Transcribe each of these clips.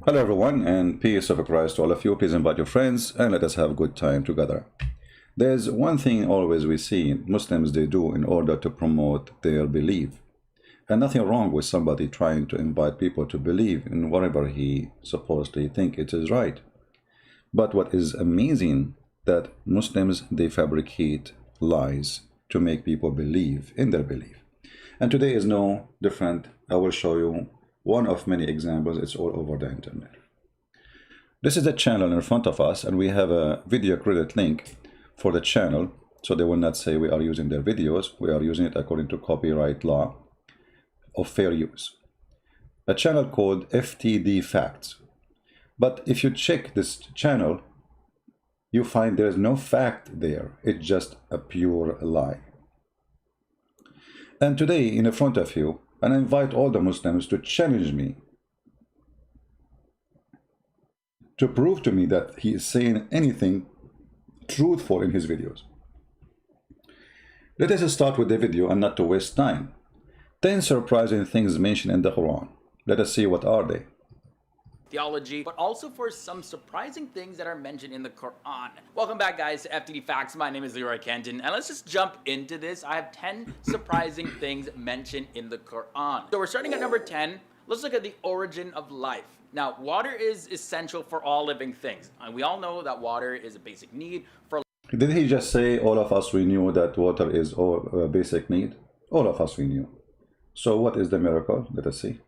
Hello everyone, and peace of Christ to all of you. Please invite your friends and let us have a good time together. There's one thing always we see Muslims they do in order to promote their belief. And nothing wrong with somebody trying to invite people to believe in whatever he supposedly think it is right. But what is amazing that Muslims they fabricate lies to make people believe in their belief. And today is no different. I will show you one of many examples. It's all over the internet. This is the channel in front of us, and we have a video credit link for the channel, so they will not say we are using their videos. We are using it according to copyright law of fair use. A channel called FTD Facts. But if you check this channel, you find there is no fact there. It's just a pure lie. And today, in front of you, and I invite all the Muslims to challenge me, to prove to me that he is saying anything truthful in his videos. Let us start with the video and not to waste time. 10 surprising things mentioned in the Quran. Let us see what are they. Theology, but also for some surprising things that are mentioned in the Quran. Welcome back, guys, to FTD Facts. My name is Leroy Kenton, and let's just jump into this. I have 10 surprising things mentioned in the Quran. So we're starting at number 10. Let's look at the origin of life. Now, water is essential for all living things, and we all know that water is a basic need for life. Did he just say all of us we knew that water is a basic need? All of us we knew. So what is the miracle? Let us see.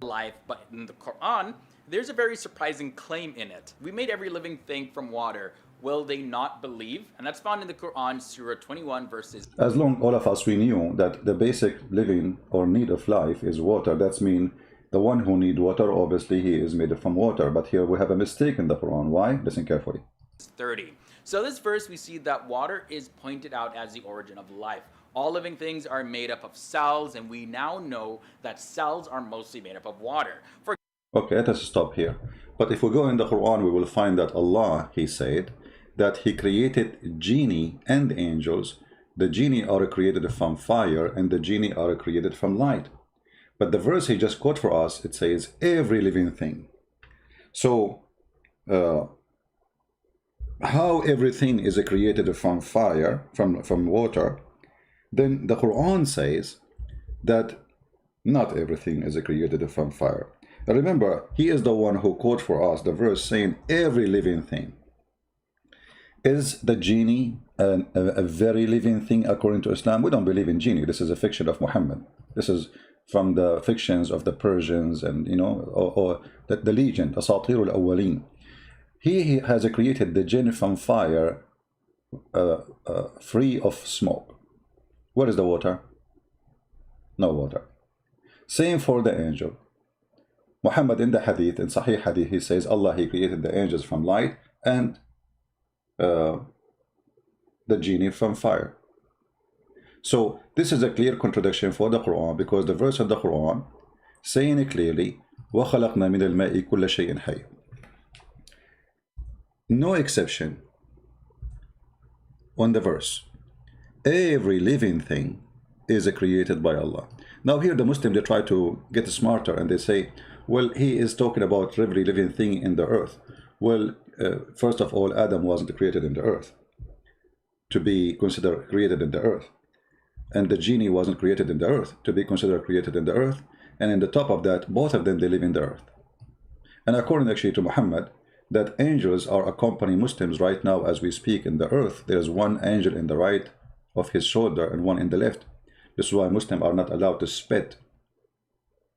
But in the Quran, there's a very surprising claim in it. We made every living thing from water. Will they not believe? And that's found in the Quran, Surah 21, verses. As long all of us we knew that the basic living or need of life is water, that's mean the one who need water, obviously he is made from water. But here we have a mistake in the Quran. Why? Listen carefully. 30. So this verse, we see that water is pointed out as the origin of life. All living things are made up of cells, and we now know that cells are mostly made up of water. Okay, let us stop here. But if we go in the Quran, we will find that Allah, he said, that he created genie and angels. The genie are created from fire, and the genie are created from light. But the verse he just quote for us, it says, every living thing. So, how everything is created from fire, from water, then the Quran says that not everything is created from fire. Now remember, he is the one who quote for us the verse saying every living thing. Is the genie a very living thing according to Islam? We don't believe in genie. This is a fiction of Mohammed. This is from the fictions of the Persians and, you know, or the legend, Asatir al-Awwalin. He has created the jinn from fire, free of smoke. Where is the water? No water. Same for the angel. Muhammad in the hadith, in Sahih hadith, he says Allah, he created the angels from light and the genie from fire. So this is a clear contradiction for the Quran, because the verse of the Quran saying it clearly, وَخَلَقْنَا مِنَ الْمَاءِ كُلَّ شَيْءٍ حَيٍّ. No exception on the verse. Every living thing is created by Allah. Now here the Muslims, they try to get smarter and they say, well, he is talking about every living thing in the earth. Well, first of all, Adam wasn't created in the earth to be considered created in the earth. And the genie wasn't created in the earth to be considered created in the earth. And in the top of that, both of them, they live in the earth. And according actually to Muhammad, that angels are accompanying Muslims right now as we speak in the earth. There's one angel in the right of his shoulder and one in the left. This is why Muslims are not allowed to spit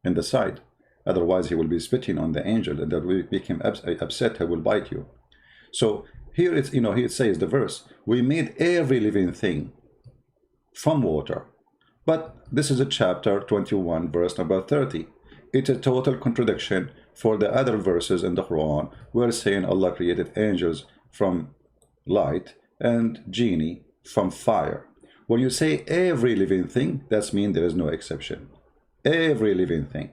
in the side. Otherwise, he will be spitting on the angel, and that will make him upset. He will bite you. So here it's, here it says the verse, we made every living thing from water. But this is a chapter 21, verse number 30. It's a total contradiction for the other verses in the Quran, where saying Allah created angels from light and genie from fire. When you say every living thing, that means there is no exception. Every living thing.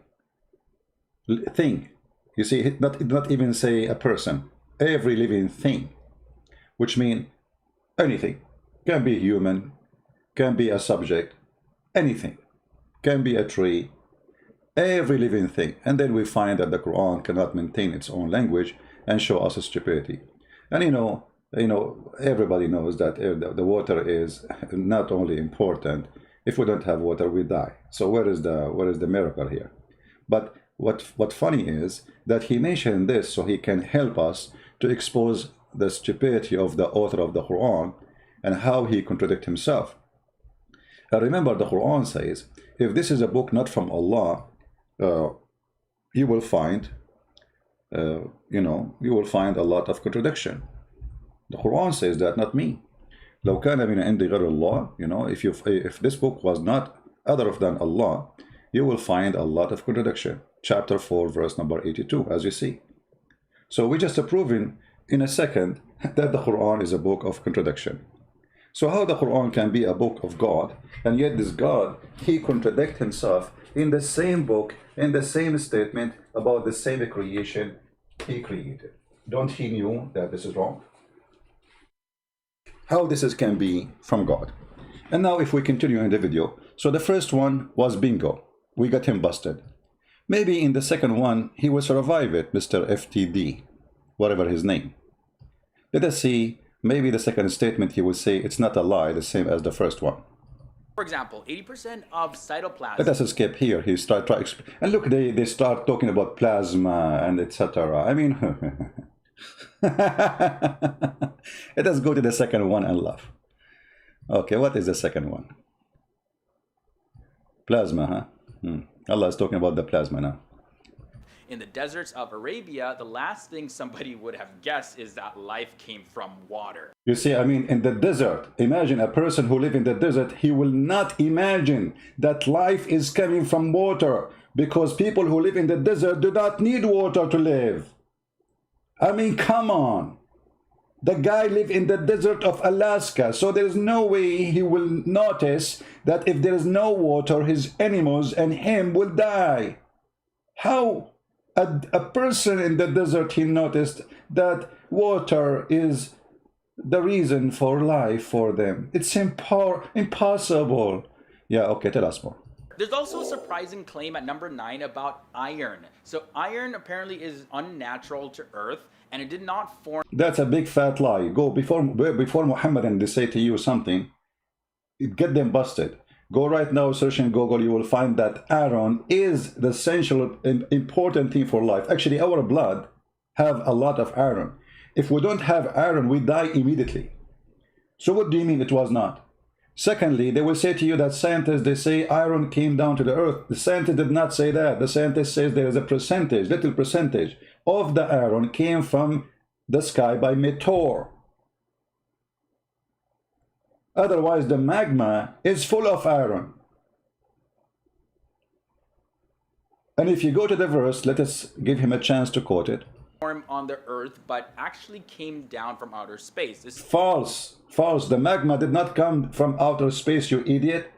Thing. You see, not even say a person. Every living thing. Which means anything. Can be human, can be a subject, anything. Can be a tree. every living thing. And then we find that the Quran cannot maintain its own language and show us stupidity. And everybody knows that the water is not only important. If we don't have water, we die. So where is the miracle here? But what funny is that he mentioned this so he can help us to expose the stupidity of the author of the Quran and how he contradicts himself. And remember, the Quran says, if this is a book not from Allah, you will find, you will find a lot of contradiction. The Quran says that, not me. لو كان من عند غير الله, if this book was not other than Allah, you will find a lot of contradiction. Chapter 4, verse number 82, as you see. So we just proven in a second that the Quran is a book of contradiction. So how the Quran can be a book of God, and yet this God, he contradicts himself in the same book, in the same statement about the same creation he created? Don't he knew that this is wrong? How this can be from God? And now if we continue in the video, so the first one was bingo. We got him busted. Maybe in the second one, he will survive it, Mr. FTD, whatever his name. Let us see, maybe the second statement he will say it's not a lie, the same as the first one. For example, 80% of cytoplasm. Let us skip here. He start and look, they start talking about plasma and etc. I mean, let us go to the second one and laugh. Okay, what is the second one? Plasma, huh? Allah is talking about the plasma now. In the deserts of Arabia, the last thing somebody would have guessed is that life came from water. You see, I mean, in the desert, imagine a person who lives in the desert, he will not imagine that life is coming from water, because people who live in the desert do not need water to live. I mean, come on. The guy lives in the desert of Alaska, so there is no way he will notice that if there is no water, his animals and him will die. How? A person in the desert, he noticed that water is the reason for life for them. It's impossible. Yeah, okay, tell us more. There's also a surprising claim at number 9 about iron. So iron apparently is unnatural to Earth, and it did not form. That's a big fat lie. Go before Mohammed and they say to you something, get them busted. Go right now, search in Google, you will find that iron is the essential and important thing for life. Actually, our blood have a lot of iron. If we don't have iron, we die immediately. So what do you mean it was not? Secondly, they will say to you that scientists, they say iron came down to the earth. The scientist did not say that. The scientist says there is a percentage, little percentage of the iron came from the sky by meteor. Otherwise, the magma is full of iron. And if you go to the verse, let us give him a chance to quote it. On the earth, but actually came down from outer space. This False. False. The magma did not come from outer space, you idiot.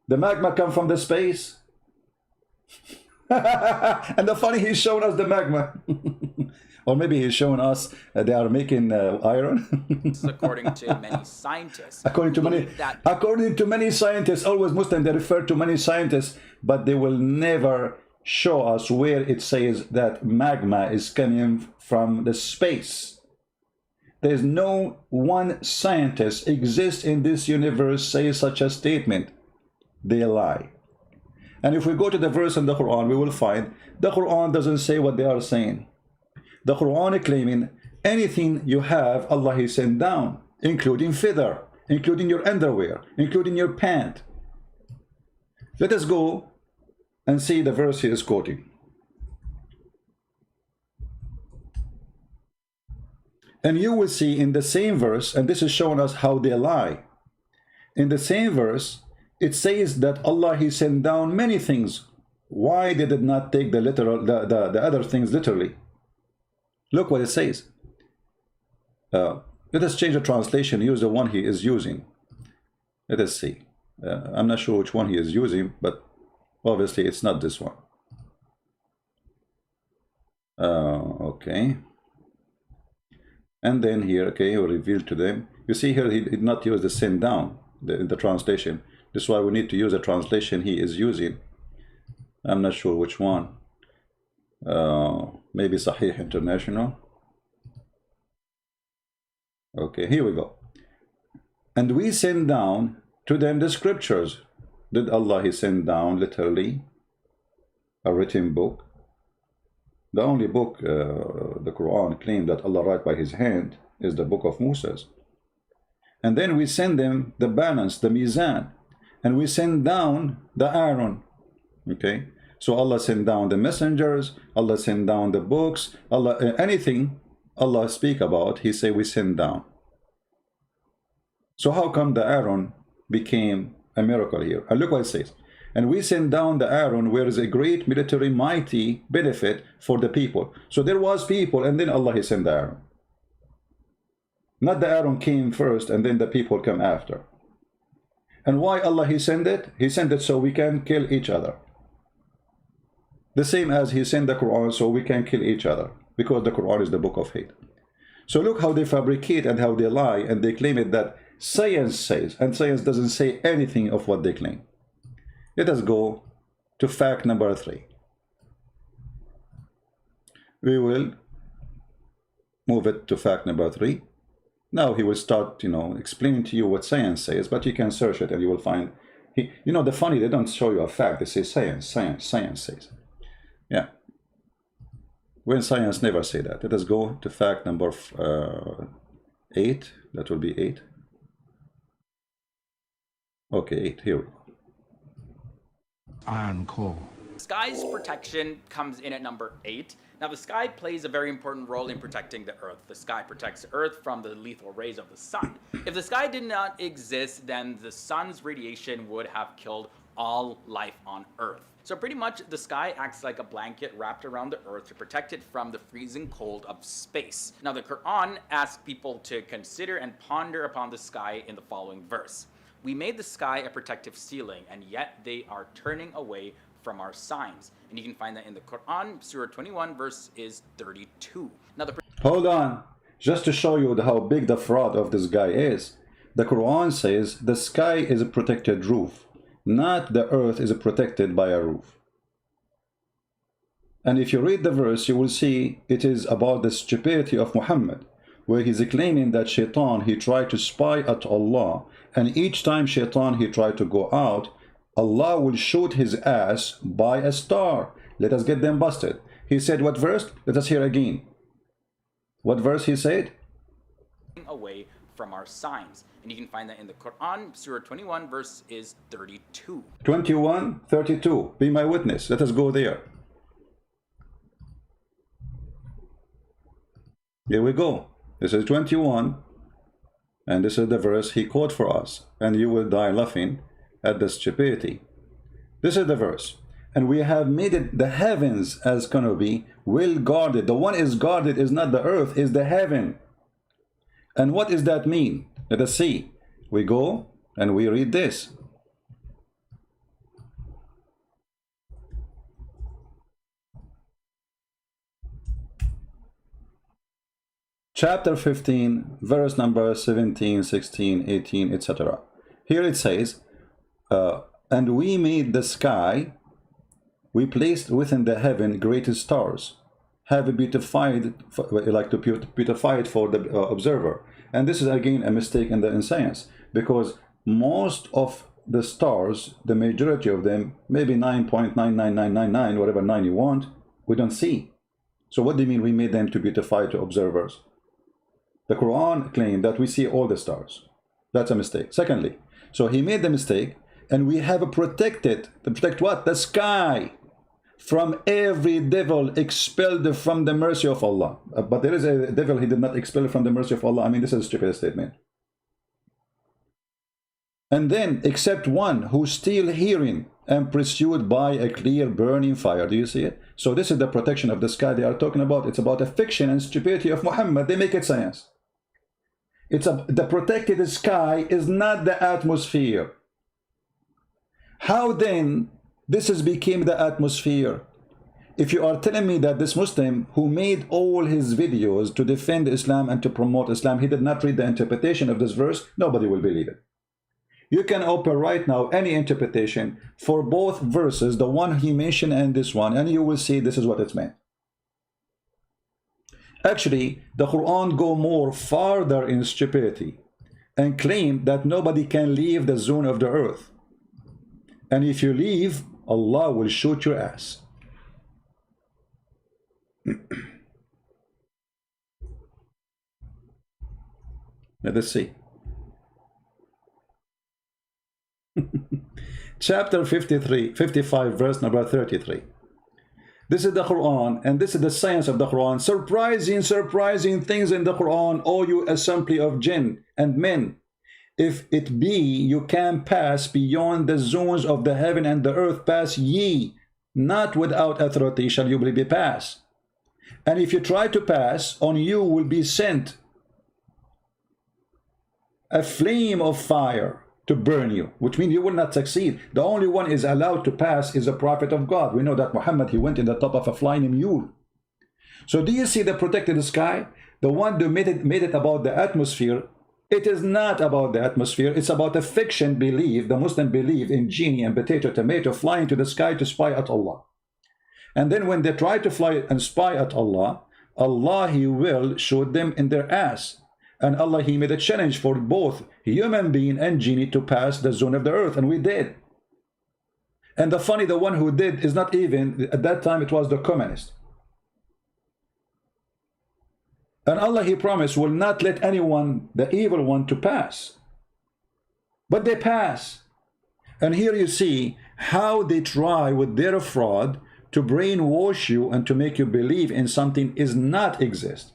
The magma come from the space. And the funny, he's showing us the magma. Or maybe he's showing us they are making iron. according to many scientists. According to many scientists, always Muslim, they refer to many scientists, but they will never show us where it says that magma is coming from the space. There's no one scientist exists in this universe says such a statement. They lie. And if we go to the verse in the Quran, we will find the Quran doesn't say what they are saying. The Quran is claiming anything you have, Allah has sent down, including feather, including your underwear, including your pant. Let us go and see the verse he is quoting. And you will see in the same verse, and this is showing us how they lie. In the same verse, it says that Allah he sent down many things. Why they did not take the literal, the other things literally? Look what it says. Let us change the translation, use the one he is using. Let us see. I'm not sure which one he is using, but obviously it's not this one. Okay. And then here, okay, he will reveal to them. You see here, he did not use the send down in the translation. This is why we need to use a translation he is using. I'm not sure which one. Maybe Sahih International. Okay, here we go. And we send down to them the scriptures. Did Allah He send down literally a written book? The only book the Quran claimed that Allah wrote by His hand is the book of Moses. And then we send them the balance, the mizan, and we send down the Aaron. Okay, so Allah sent down the messengers, Allah sent down the books, Allah anything Allah speak about, He say we send down. So how come the Aaron became a miracle here? And look what it says. And we send down the Aaron, where is a great military mighty benefit for the people. So there was people, and then Allah He sent the Aaron. Not the Aaron came first, and then the people come after. And why Allah He sent it? He sent it so we can kill each other. The same as He sent the Quran so we can kill each other, because the Quran is the book of hate. So look how they fabricate and how they lie, and they claim it that science says, and science doesn't say anything of what they claim. Let us go to fact number 3. We will move it to fact number 3. Now he will start, explaining to you what science says, but you can search it and you will find, the funny, they don't show you a fact, they say science says. Yeah. When science never say that. Let us go to fact number 8. That will be 8. Okay, 8, here we go. Iron core. Sky's protection comes in at number 8. Now, the sky plays a very important role in protecting the Earth. The sky protects the Earth from the lethal rays of the sun. If the sky did not exist, then the sun's radiation would have killed all life on Earth. So pretty much the sky acts like a blanket wrapped around the Earth to protect it from the freezing cold of space. Now, the Quran asks people to consider and ponder upon the sky in the following verse. We made the sky a protective ceiling, and yet they are turning away from our signs. And you can find that in the Quran, Surah 21, verse is 32. Now, hold on. Just to show you how big the fraud of this guy is, the Quran says the sky is a protected roof, not the earth is protected by a roof. And if you read the verse, you will see it is about the stupidity of Muhammad, where he's claiming that Shaitan, he tried to spy at Allah, and each time Shaitan, he tried to go out, Allah will shoot his ass by a star. Let us get them busted. He said what verse? Let us hear again. What verse he said? Away from our signs. And you can find that in the Quran, Surah 21, verse is 32. 21, 32. Be my witness. Let us go there. Here we go. This is 21. And this is the verse he quote for us. And you will die laughing at the stupidity. This is the verse. And we have made it the heavens as gonna be well guarded. The one is guarded is not the earth, is the heaven. And what does that mean? Let us see. We go and we read this. Chapter 15, verse number 17, 16, 18, etc. Here it says, and we made the sky, we placed within the heaven great stars, have beautified, like to beautify it for the observer. And this is again a mistake in science, because most of the stars, the majority of them, maybe 9.99999, whatever 9 you want, we don't see. So what do you mean we made them to beautify to observers? The Quran claimed that we see all the stars. That's a mistake. Secondly, so he made the mistake, and we have protected, to protect what? The sky from every devil expelled from the mercy of Allah. But there is a devil he did not expel from the mercy of Allah. I mean, this is a stupid statement. And then, except one who still hearing and pursued by a clear burning fire. Do you see it? So this is the protection of the sky they are talking about. It's about a fiction and stupidity of Muhammad. They make it science. The protected sky is not the atmosphere. How then this has become the atmosphere? If you are telling me that this Muslim who made all his videos to defend Islam and to promote Islam, he did not read the interpretation of this verse, nobody will believe it. You can open right now any interpretation for both verses, the one he mentioned and this one, and you will see this is what it's meant. Actually, the Quran go more farther in stupidity and claim that nobody can leave the zone of the earth. And if you leave, Allah will shoot your ass. Let us see. Chapter 55, verse number 33. This is the Quran, and this is the science of the Quran. Surprising things in the Quran, O you assembly of jinn and men. If it be you can pass beyond the zones of the heaven and the earth, pass ye, not without authority shall you be passed. And if you try to pass, on you will be sent a flame of fire to burn you, which means you will not succeed. The only one is allowed to pass is a prophet of God. We know that Muhammad, he went in the top of a flying mule. So do you see the protected sky? The one who made it about the atmosphere. It is not about the atmosphere. It's about a fiction belief. The Muslim believe in genie and potato tomato flying to the sky to spy at Allah. And then when they try to fly and spy at Allah, Allah, he will shoot them in their ass. And Allah, he made a challenge for both human being and genie to pass the zone of the earth, and we did. And the funny, the one who did is not even, at that time it was the communist. And Allah, he promised, will not let anyone, the evil one, to pass. But they pass. And here you see how they try with their fraud to brainwash you and to make you believe in something is not exist.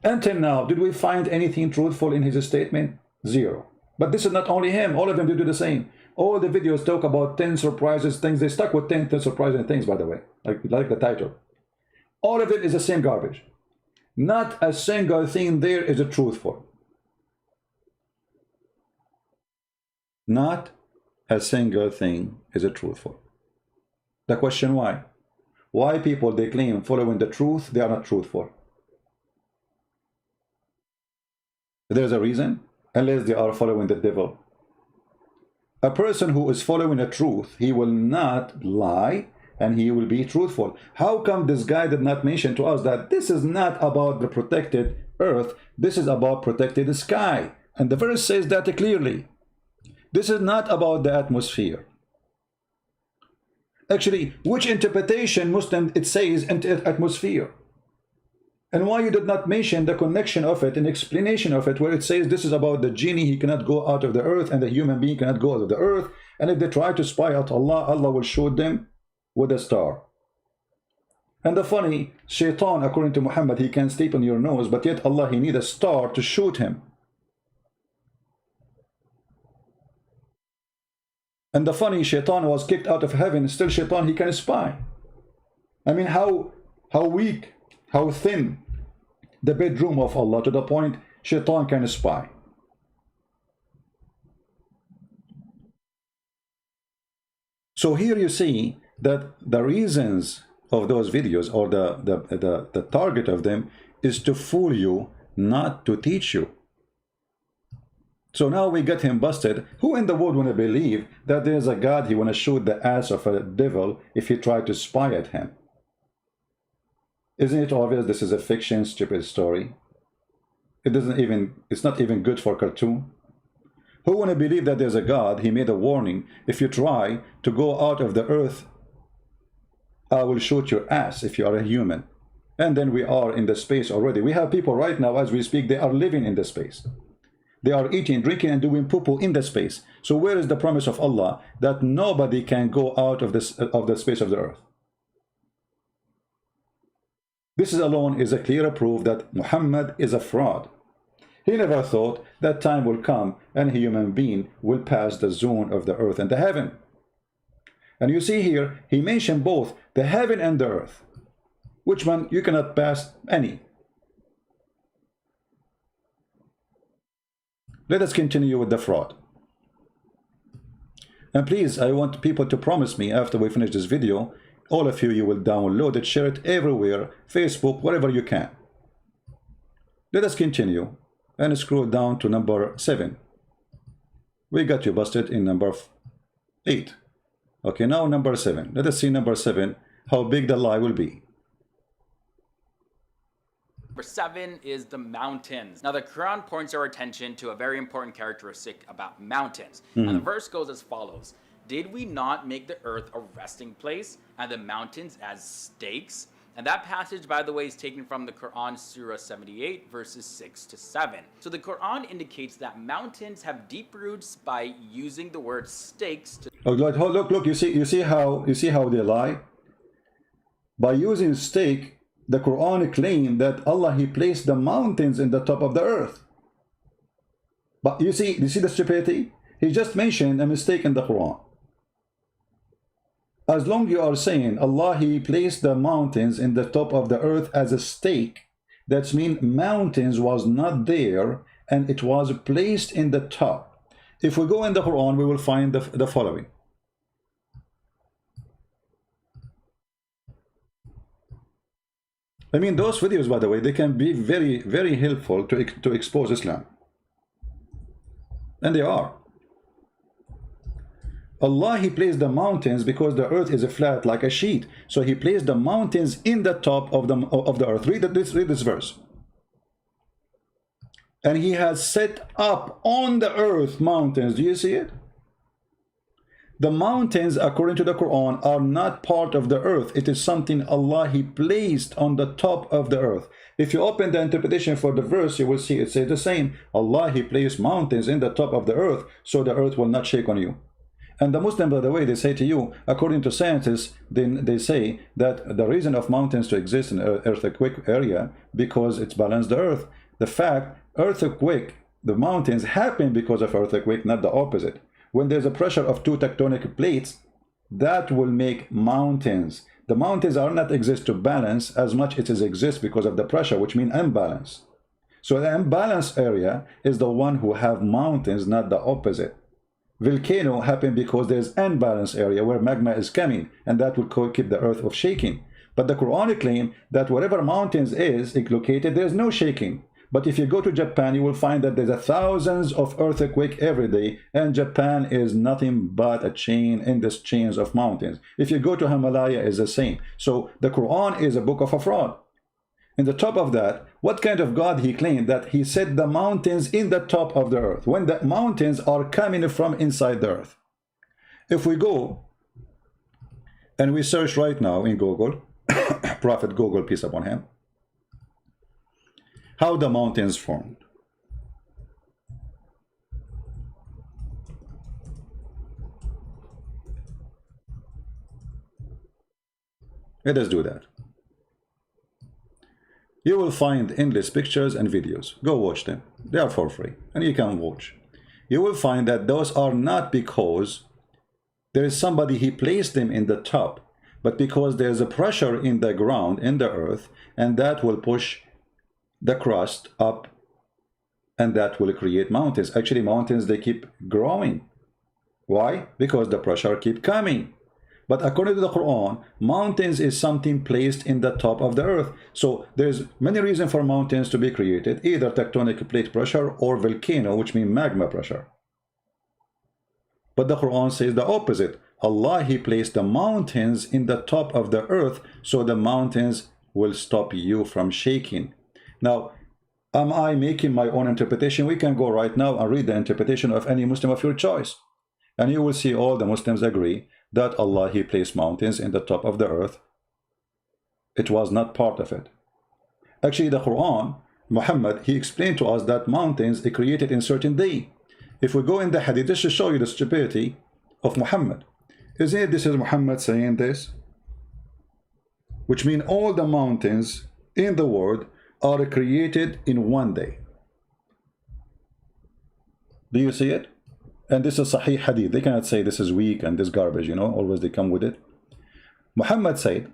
Until now, did we find anything truthful in his statement? Zero. But this is not only him. All of them do the same. All the videos talk about 10 surprises things. They stuck with 10 surprising things, by the way, like the title. All of it is the same garbage. Not a single thing there is a truthful. Not a single thing is a truthful. The question why? Why people they claim following the truth, they are not truthful? There's a reason, unless they are following the devil. A person who is following the truth, he will not lie and he will be truthful. How come this guy did not mention to us that this is not about the protected earth, this is about protected sky? And the verse says that clearly. This is not about the atmosphere. Actually, which interpretation Muslim it says atmosphere? And why you did not mention the connection of it and explanation of it, where it says this is about the genie, he cannot go out of the earth, and the human being cannot go out of the earth, and if they try to spy at Allah, Allah will shoot them with a star. And the funny, shaitan, according to Muhammad, he can sleep on your nose, but yet Allah, he need a star to shoot him. And the funny, shaitan was kicked out of heaven, still shaitan, he can spy. I mean, how weak, how thin the bedroom of Allah, to the point shaitan can spy. So here you see that the reasons of those videos, or the target of them, is to fool you, not to teach you. So now we get him busted. Who in the world want to believe that there's a God, he want to shoot the ass of a devil if he tried to spy at him? Isn't it obvious this is a fiction, stupid story? It's not even good for cartoon. Who want to believe that there's a God, he made a warning, if you try to go out of the earth, I will shoot your ass if you are a human. And then we are in the space already. We have people right now, as we speak, they are living in the space. They are eating, drinking, and doing poo-poo in the space. So where is the promise of Allah that nobody can go out of the space of the earth? This alone is a clear proof that Muhammad is a fraud. He never thought that time will come and a human being will pass the zone of the earth and the heaven. And you see here, he mentioned both the heaven and the earth. Which one you cannot pass any. Let us continue with the fraud. And please, I want people to promise me after we finish this video, all of you, you will download it, share it everywhere, Facebook, wherever you can. Let us continue and scroll down to number 7. We got you busted in number 8. Okay, now number 7. Let us see number 7, how big the lie will be. Number 7 is the mountains. Now, the Quran points our attention to a very important characteristic about mountains. And the verse goes as follows. Did we not make the earth a resting place and the mountains as stakes? And that passage, by the way, is taken from the Quran, Surah 78, verses 6 to 7. So the Quran indicates that mountains have deep roots by using the word stakes to... Oh, look, you see how they lie? By using stake, the Quran claimed that Allah, He placed the mountains in the top of the earth. But you see the stupidity? He just mentioned a mistake in the Quran. As long you are saying Allah, He placed the mountains in the top of the earth as a stake, that means mountains was not there and it was placed in the top. If we go in the Quran, we will find the following. I mean, those videos, by the way, they can be very, very helpful to expose Islam. And they are. Allah, He placed the mountains because the earth is flat like a sheet. So He placed the mountains in the top of the earth. Read this verse. And He has set up on the earth mountains. Do you see it? The mountains, according to the Quran, are not part of the earth. It is something Allah, He placed on the top of the earth. If you open the interpretation for the verse, you will see it says the same. Allah, He placed mountains in the top of the earth, so the earth will not shake on you. And the Muslim, by the way, they say to you, according to scientists, they say that the reason of mountains to exist in earthquake area, because it's balanced the earth. The fact, earthquake, the mountains happen because of earthquake, not the opposite. When there's a pressure of two tectonic plates, that will make mountains. The mountains are not exist to balance as much as it exists because of the pressure, which means imbalance. So the imbalanced area is the one who have mountains, not the opposite. Volcano happen because there's unbalanced area where magma is coming, and that will keep the earth of shaking. But the Quran claim that wherever mountains is located, there's no shaking. But if you go to Japan, you will find that there's thousands of earthquakes every day, and Japan is nothing but a chain in this chains of mountains. If you go to Himalaya, it's the same. So the Quran is a book of a fraud. In the top of that, what kind of God He claimed that He set the mountains in the top of the earth, when the mountains are coming from inside the earth? If we go and we search right now in Google, Prophet Google, peace upon him, how the mountains formed. Let us do that. You will find endless pictures and videos. Go watch them. They are for free and you can watch. You will find that those are not because there is somebody He placed them in the top, but because there's a pressure in the ground, in the earth, and that will push the crust up, and that will create mountains. Actually, mountains, they keep growing. Why? Because the pressure keep coming. But according to the Quran, mountains is something placed in the top of the earth. So there's many reasons for mountains to be created, either tectonic plate pressure or volcano, which means magma pressure. But the Quran says the opposite. Allah, He placed the mountains in the top of the earth, so the mountains will stop you from shaking. Now, am I making my own interpretation? We can go right now and read the interpretation of any Muslim of your choice. And you will see all the Muslims agree that Allah, He placed mountains in the top of the earth. It was not part of it. Actually, the Quran, Muhammad, he explained to us that mountains are created in certain day. If we go in the hadith, this should show you the stupidity of Muhammad. Isn't it this is Muhammad saying this? Which means all the mountains in the world are created in one day. Do you see it? And this is Sahih Hadith. They cannot say this is weak and this garbage, you know, always they come with it. Muhammad said,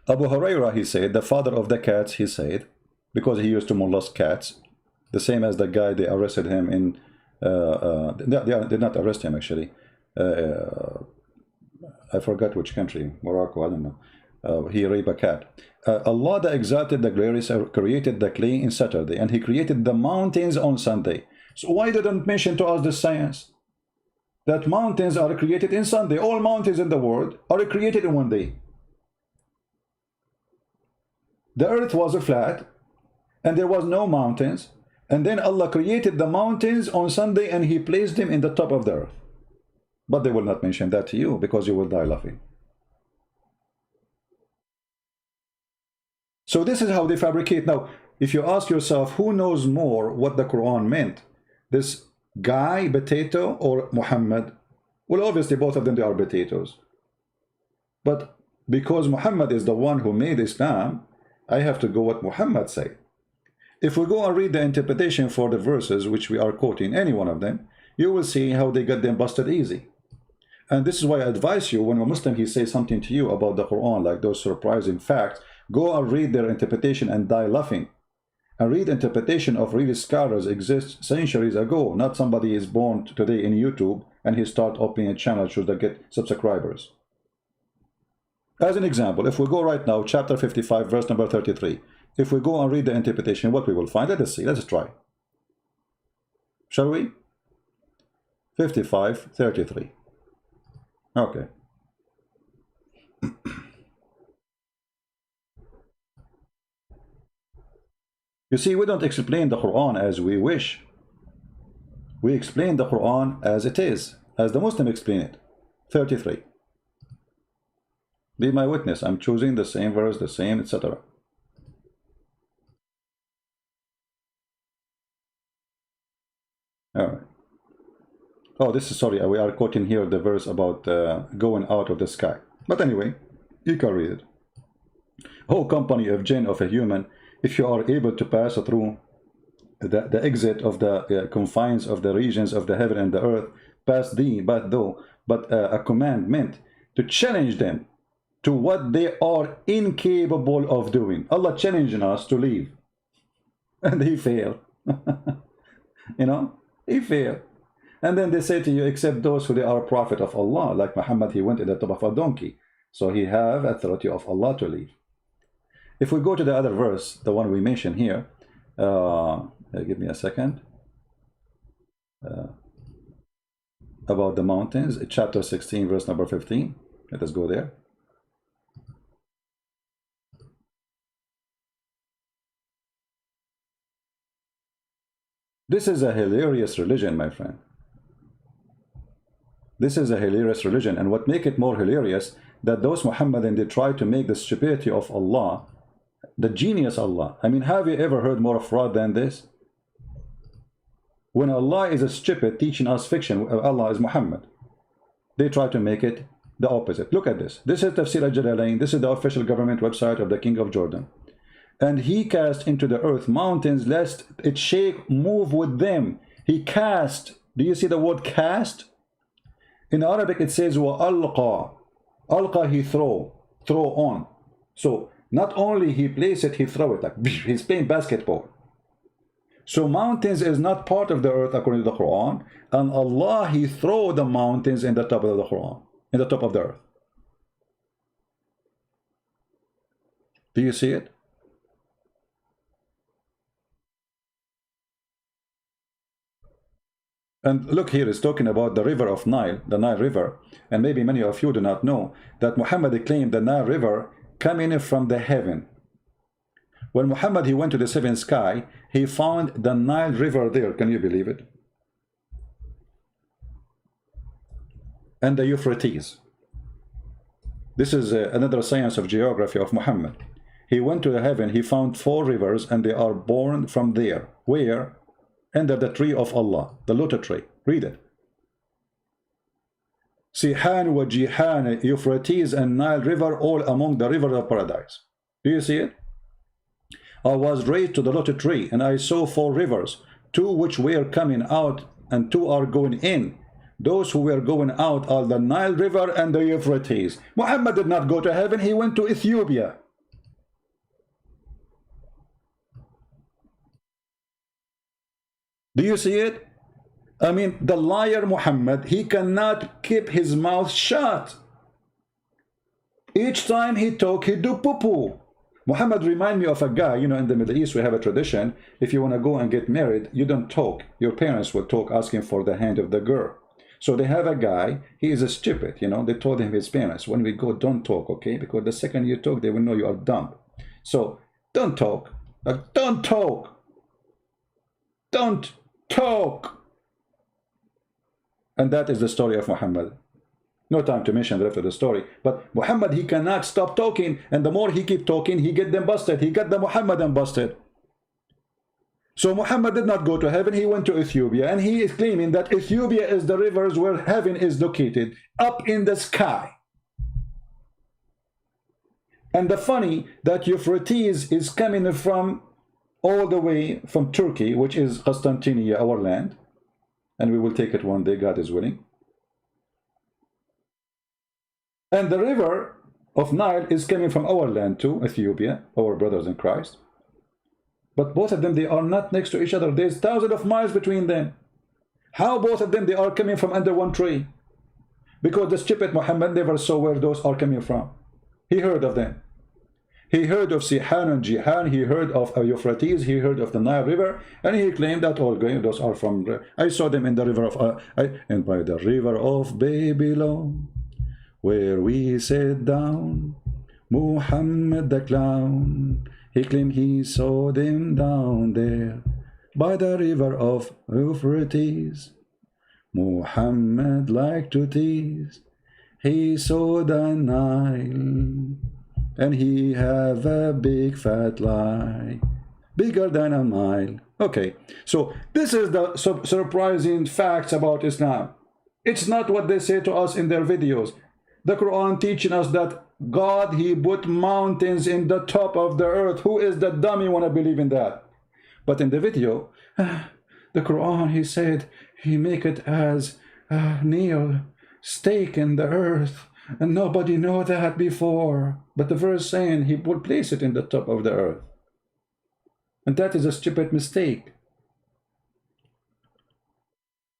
Abu Hurairah, he said, the father of the cats, he said, because he used to molest cats, the same as the guy, they arrested him in, they did not arrest him actually. I forgot which country, Morocco, I don't know. He raped a cat. Allah the Exalted, the Glorious, created the clay in Saturday, and He created the mountains on Sunday. So why didn't mention to us the science? That mountains are created in Sunday. All mountains in the world are created in one day. The earth was flat and there was no mountains, and then Allah created the mountains on Sunday and he placed them in the top of the earth. But they will not mention that to you because you will die laughing. So this is how they fabricate. Now, if you ask yourself who knows more what the Quran meant, this guy, potato, or Muhammad? Well, obviously both of them, they are potatoes. But because Muhammad is the one who made Islam, I have to go what Muhammad said. If we go and read the interpretation for the verses which we are quoting, any one of them, you will see how they got them busted easy. And this is why I advise you, when a Muslim he says something to you about the Quran, like those surprising facts, go and read their interpretation and die laughing. And read interpretation of real scholars exist centuries ago. Not somebody is born today in YouTube and he start opening a channel to get subscribers. As an example, if we go right now, chapter 55, verse number 33. If we go and read the interpretation, what we will find, let us see, let's try. Shall we? 55, 33. Okay. You see, we don't explain the Quran as we wish. We explain the Quran as it is, as the Muslim explain it. 33. Be my witness, I'm choosing the same verse, the same, etc. All right. Oh, this is, sorry, we are quoting here the verse about going out of the sky. But anyway, you can read it. Oh, company of jinn, of a human, if you are able to pass through the exit of the confines of the regions of the heaven and the earth, pass thee, but a commandment to challenge them to what they are incapable of doing. Allah challenging us to leave. And he failed. You know, he failed. And then they say to you, except those who they are prophet of Allah, like Muhammad, he went in the top of a donkey. So he have authority of Allah to leave. If we go to the other verse, the one we mentioned here, give me a second, about the mountains, chapter 16, verse number 15. Let us go there. This is a hilarious religion, my friend. This is a hilarious religion, and what make it more hilarious, that those Muhammadan, they try to make the stupidity of Allah the genius Allah. I mean, have you ever heard more fraud than this? When Allah is a stupid teaching us fiction, Allah is Muhammad, they try to make it the opposite. Look at this. This is Tafsir al-Jalalain. This is the official government website of the King of Jordan. And he cast into the earth mountains lest it shake, move with them. He cast. Do you see the word cast? In Arabic it says وَأَلْقَى. Alqa, he throw on. So not only he place it, he throw it, like he's playing basketball. So mountains is not part of the earth according to the Quran, and Allah, he throw the mountains in the top of the Quran, in the top of the earth. Do you see it? And look here, it's talking about the river of Nile, the Nile River. And maybe many of you do not know that Muhammad claimed the Nile River coming from the heaven. When Muhammad, he went to the seventh sky, he found the Nile River there. Can you believe it? And the Euphrates. This is another science of geography of Muhammad. He went to the heaven, he found 4 rivers, and they are born from there. Where? Under the tree of Allah, the lotus tree. Read it. Sihan wa Jihan, Euphrates and Nile River, all among the rivers of paradise. Do you see it? I was raised to the lotus tree, and I saw 4 rivers, 2 which were coming out, and 2 are going in. Those who were going out are the Nile River and the Euphrates. Muhammad did not go to heaven, he went to Ethiopia. Do you see it? I mean, the liar Muhammad, he cannot keep his mouth shut. Each time he talk, he do poo-poo. Muhammad remind me of a guy, you know, in the Middle East we have a tradition, if you want to go and get married, you don't talk. Your parents will talk asking for the hand of the girl. So they have a guy, he is a stupid, you know, they told him, his parents, when we go, don't talk, okay? Because the second you talk, they will know you are dumb. So don't talk, don't talk, don't talk. And that is the story of Muhammad. No time to mention the rest of the story. But Muhammad, he cannot stop talking. And the more he keep talking, he get them busted. He got the Muhammadan busted. So Muhammad did not go to heaven. He went to Ethiopia. And he is claiming that Ethiopia is the rivers where heaven is located. Up in the sky. And the funny that Euphrates is coming from all the way from Turkey, which is Constantinople, our land. And we will take it one day, God is willing. And the river of Nile is coming from our land too, Ethiopia, our brothers in Christ. But both of them, they are not next to each other. There's thousands of miles between them. How both of them, they are coming from under one tree? Because the stupid Muhammad never saw where those are coming from. He heard of them. He heard of Sihan and Jihan. He heard of Euphrates. He heard of the Nile River. And he claimed that all those are from... I saw them in the river of... and by the river of Babylon, where we sat down, Muhammad the clown, he claimed he saw them down there by the river of Euphrates. Muhammad liked to tease. He saw the Nile, and he have a big fat lie, bigger than a mile. Okay, so this is the surprising facts about Islam. It's not what they say to us in their videos. The Quran teaching us that God, he put mountains in the top of the earth. Who is the dummy want to believe in that? But in the video, the Quran, he said, he make it as a nail stake in the earth. And nobody know that before. But the verse saying he will place it in the top of the earth. And that is a stupid mistake.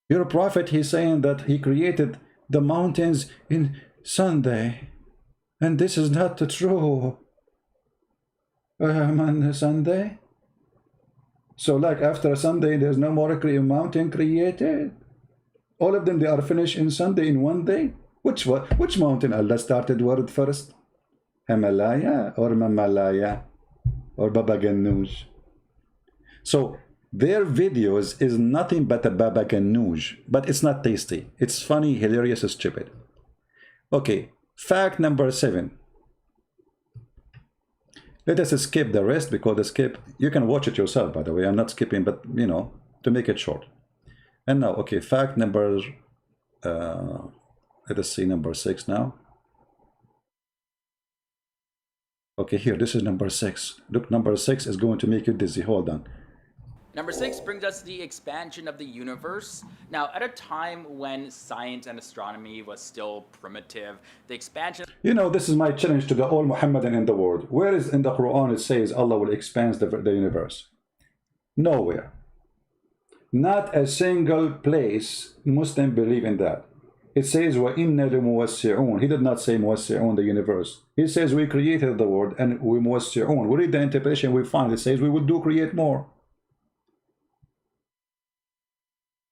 Your prophet, he's saying that he created the mountains in Sunday, and this is not true. On Sunday, so like after Sunday, there's no more mountain created. All of them, they are finished in Sunday in one day. Which mountain Allah started word first? Himalaya or Malaya or Baba Ganoush? So their videos is nothing but a Baba Ganoush, but it's not tasty. It's funny, hilarious, stupid. Okay, fact number 7. Let us skip the rest because the skip, you can watch it yourself, by the way. I'm not skipping, but you know, to make it short. And now, okay, fact number, let us see number 6 now. Okay, here, this is number 6. Look, number 6 is going to make you dizzy. Hold on. Number 6 brings us the expansion of the universe. Now, at a time when science and astronomy was still primitive, the expansion... You know, this is my challenge to the all Muhammadan in the world. Where is in the Quran it says Allah will expand the universe? Nowhere. Not a single place Muslim believe in that. It says, وَإِنَّ لِمُوَسِّعُونَ. He did not say muwassi'un, the universe. He says we created the world and we muwassi'un. We read the interpretation, we find it says we will do create more.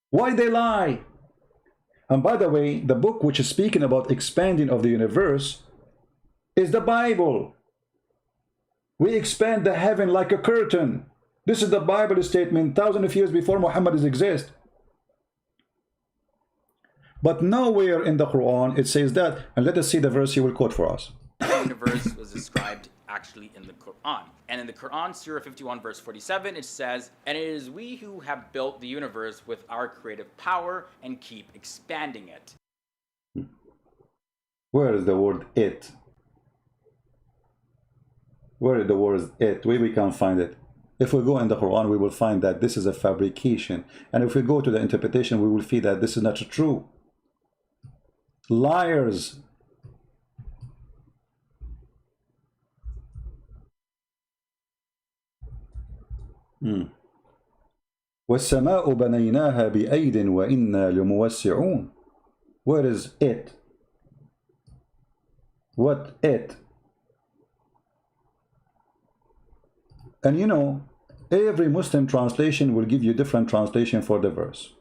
Why they lie? And by the way, the book which is speaking about expanding of the universe is the Bible. We expand the heaven like a curtain. This is the Bible statement thousands of years before Muhammad exists. But nowhere in the Quran it says that. And let us see the verse he will quote for us. The universe was described actually in the Quran. And in the Quran, Surah 51, verse 47, it says, "And it is we who have built the universe with our creative power and keep expanding it." Where is the word it? Where is the word it? Where we can't find it. If we go in the Quran, we will find that this is a fabrication. And if we go to the interpretation, we will see that this is not true. Liars. وَالسَّمَاءُ بَنَيْنَاهَا بِأَيْدٍ وَإِنَّا لَمُوَسِّعُونَ. Where is it? What it? And you know, every Muslim translation will give you different translation for the verse.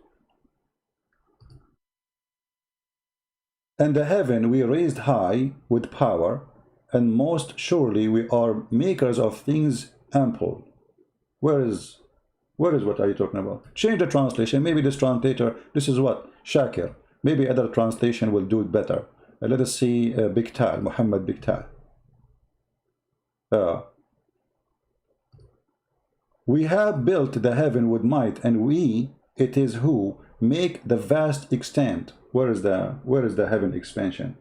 And the heaven we raised high with power, and most surely we are makers of things ample. Where is what are you talking about? Change the translation. Maybe this translator, this is what? Shakir. Maybe other translation will do it better. Let us see Biktal, Mohammed Biktal. We have built the heaven with might, and we, it is who, make the vast extent. Where is the heaven expansion?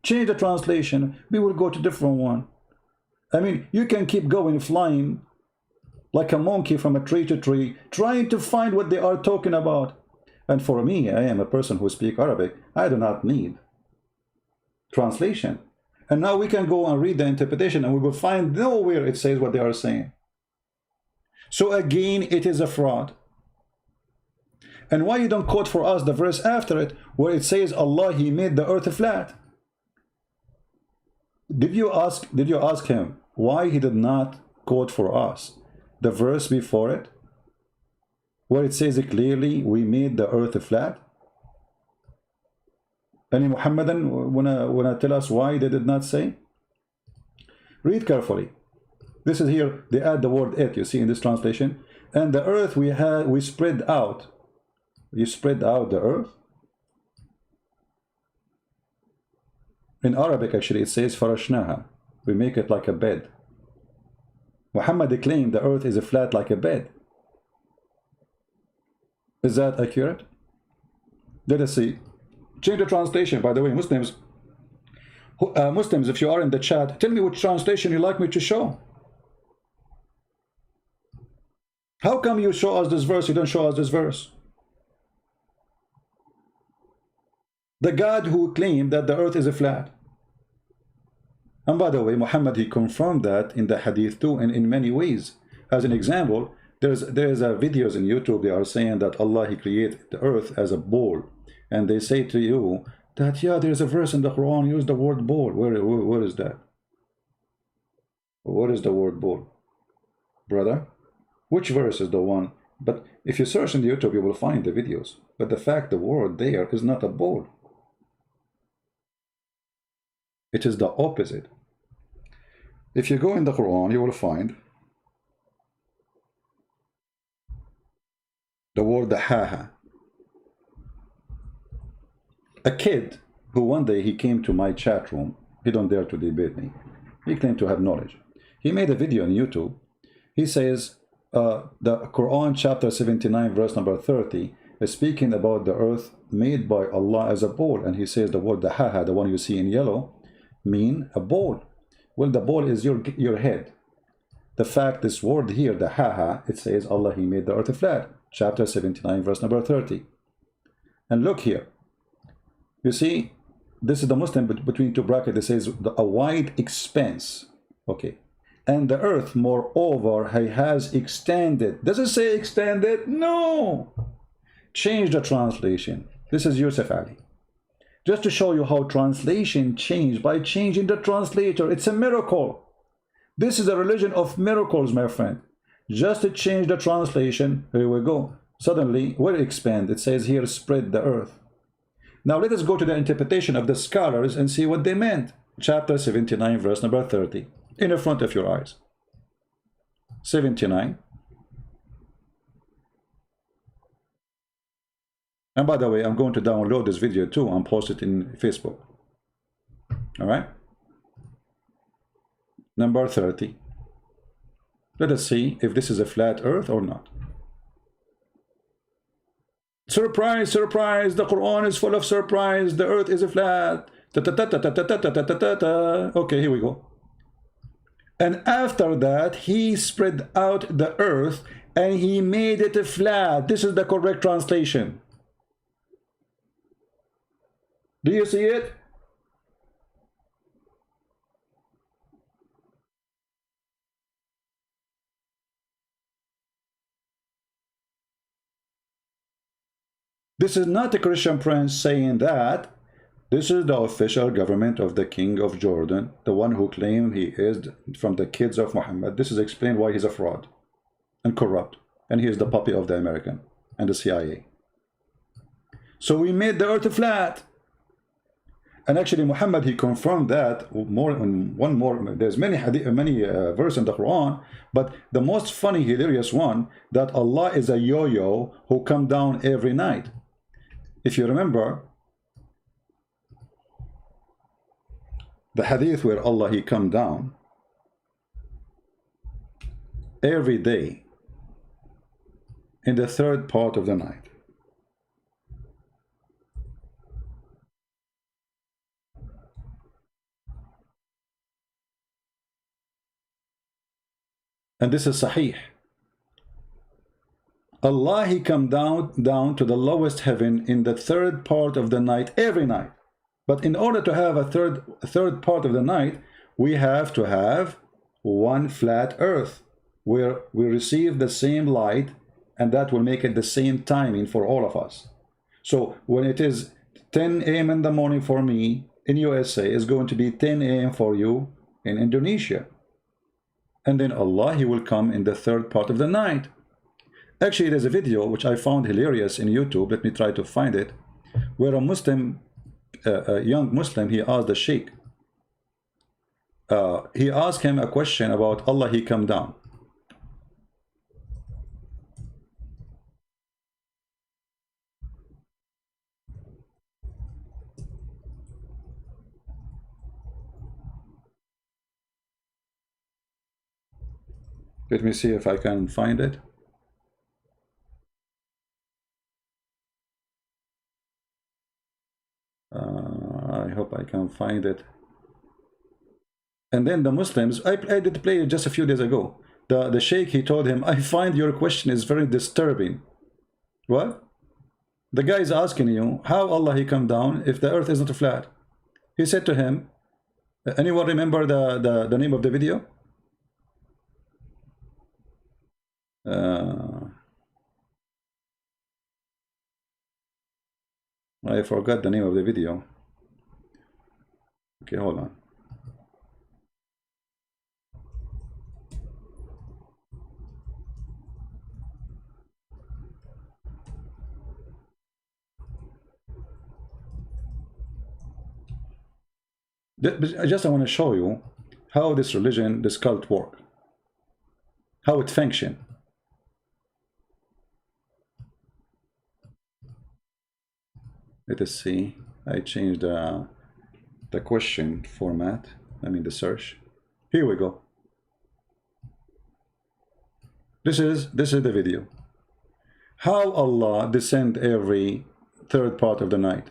Change the translation. We will go to different one. I mean, you can keep going flying like a monkey from a tree to tree, trying to find what they are talking about. And for me, I am a person who speaks Arabic. I do not need translation. And now we can go and read the interpretation, and we will find nowhere it says what they are saying. So again, it is a fraud. And why you don't quote for us the verse after it, where it says Allah, He made the earth flat? Did you ask him why he did not quote for us the verse before it, where it says clearly, we made the earth flat? Any Muhammadan wanna tell us why they did not say? Read carefully. This is here, they add the word it, you see in this translation. And the earth we spread out. You spread out the earth. In Arabic, actually, it says farashnaha. We make it like a bed. Muhammad claimed the earth is a flat like a bed. Is that accurate? Let us see. Change the translation, by the way, Muslims. Muslims, if you are in the chat, tell me which translation you like me to show. How come you show us this verse, you don't show us this verse? The God who claimed that the earth is a flat. And by the way, Muhammad, he confirmed that in the hadith too, and in many ways. As an example, there's videos in YouTube, they are saying that Allah, He created the earth as a ball. And they say to you that, yeah, there's a verse in the Quran, use the word ball. Where is that? What is the word ball? Brother? Which verse is the one? But if you search in YouTube, you will find the videos. But the fact the word there is not a ball. It is the opposite. If you go in the Quran, you will find the word haha. A kid who one day he came to my chat room, he don't dare to debate me. He claimed to have knowledge. He made a video on YouTube. He says the Quran chapter 79 verse number 30 is speaking about the earth made by Allah as a ball, and he says the word haha, the one you see in yellow, mean a ball. Well, the ball is your head. The fact this word here, the haha, it says Allah, He made the earth flat. Chapter 79 verse number 30. And look here. You see, this is the Muslim between two brackets. It says a wide expanse. Okay. And the earth, moreover, He has extended. Does it say extended? No. Change the translation. This is Yusuf Ali. Just to show you how translation changed by changing the translator. It's a miracle. This is a religion of miracles, my friend. Just to change the translation, here we go. Suddenly, where expand? It says here, spread the earth. Now let us go to the interpretation of the scholars and see what they meant. Chapter 79, verse number 30. In the front of your eyes. 79. And by the way, I'm going to download this video too and post it in Facebook. All right. Number 30. Let us see if this is a flat earth or not. Surprise, surprise, the Quran is full of surprise. The earth is a flat. Okay, here we go. And after that, He spread out the earth and He made it flat. This is the correct translation. Do you see it? This is not a Christian prince saying that. This is the official government of the king of Jordan, the one who claimed he is from the kids of Muhammad. This is explained why he's a fraud and corrupt, and he is the puppy of the American and the CIA. So we made the earth flat. And actually Muhammad, he confirmed that more in one more. There's many verses in the Quran, but the most funny, hilarious one, that Allah is a yo-yo who come down every night. If you remember the hadith where Allah, he come down every day in the third part of the night. And this is Sahih. Allah, he come down to the lowest heaven in the third part of the night every night. But in order to have a third part of the night, we have to have one flat earth where we receive the same light, and that will make it the same timing for all of us. So when it is 10 a.m. in the morning for me in USA, it's going to be 10 a.m. for you in Indonesia. And then Allah, he will come in the third part of the night. Actually, there's a video which I found hilarious in YouTube. Let me try to find it, where a Muslim, a young Muslim, he asked the Sheikh. He asked him a question about Allah, he come down. Let me see if I can find it. I hope I can find it. And then the Muslims, I did play it just a few days ago. The Sheikh, he told him, I find your question is very disturbing. What? The guy is asking you, how Allah, he come down if the earth is not flat? He said to him, anyone remember the name of the video? I forgot the name of the video. Okay, hold on. I want to show you how this religion, this cult work, how it function. Let us see. I changed the question format. I mean the search. Here we go. This is the video. How Allah descend every third part of the night.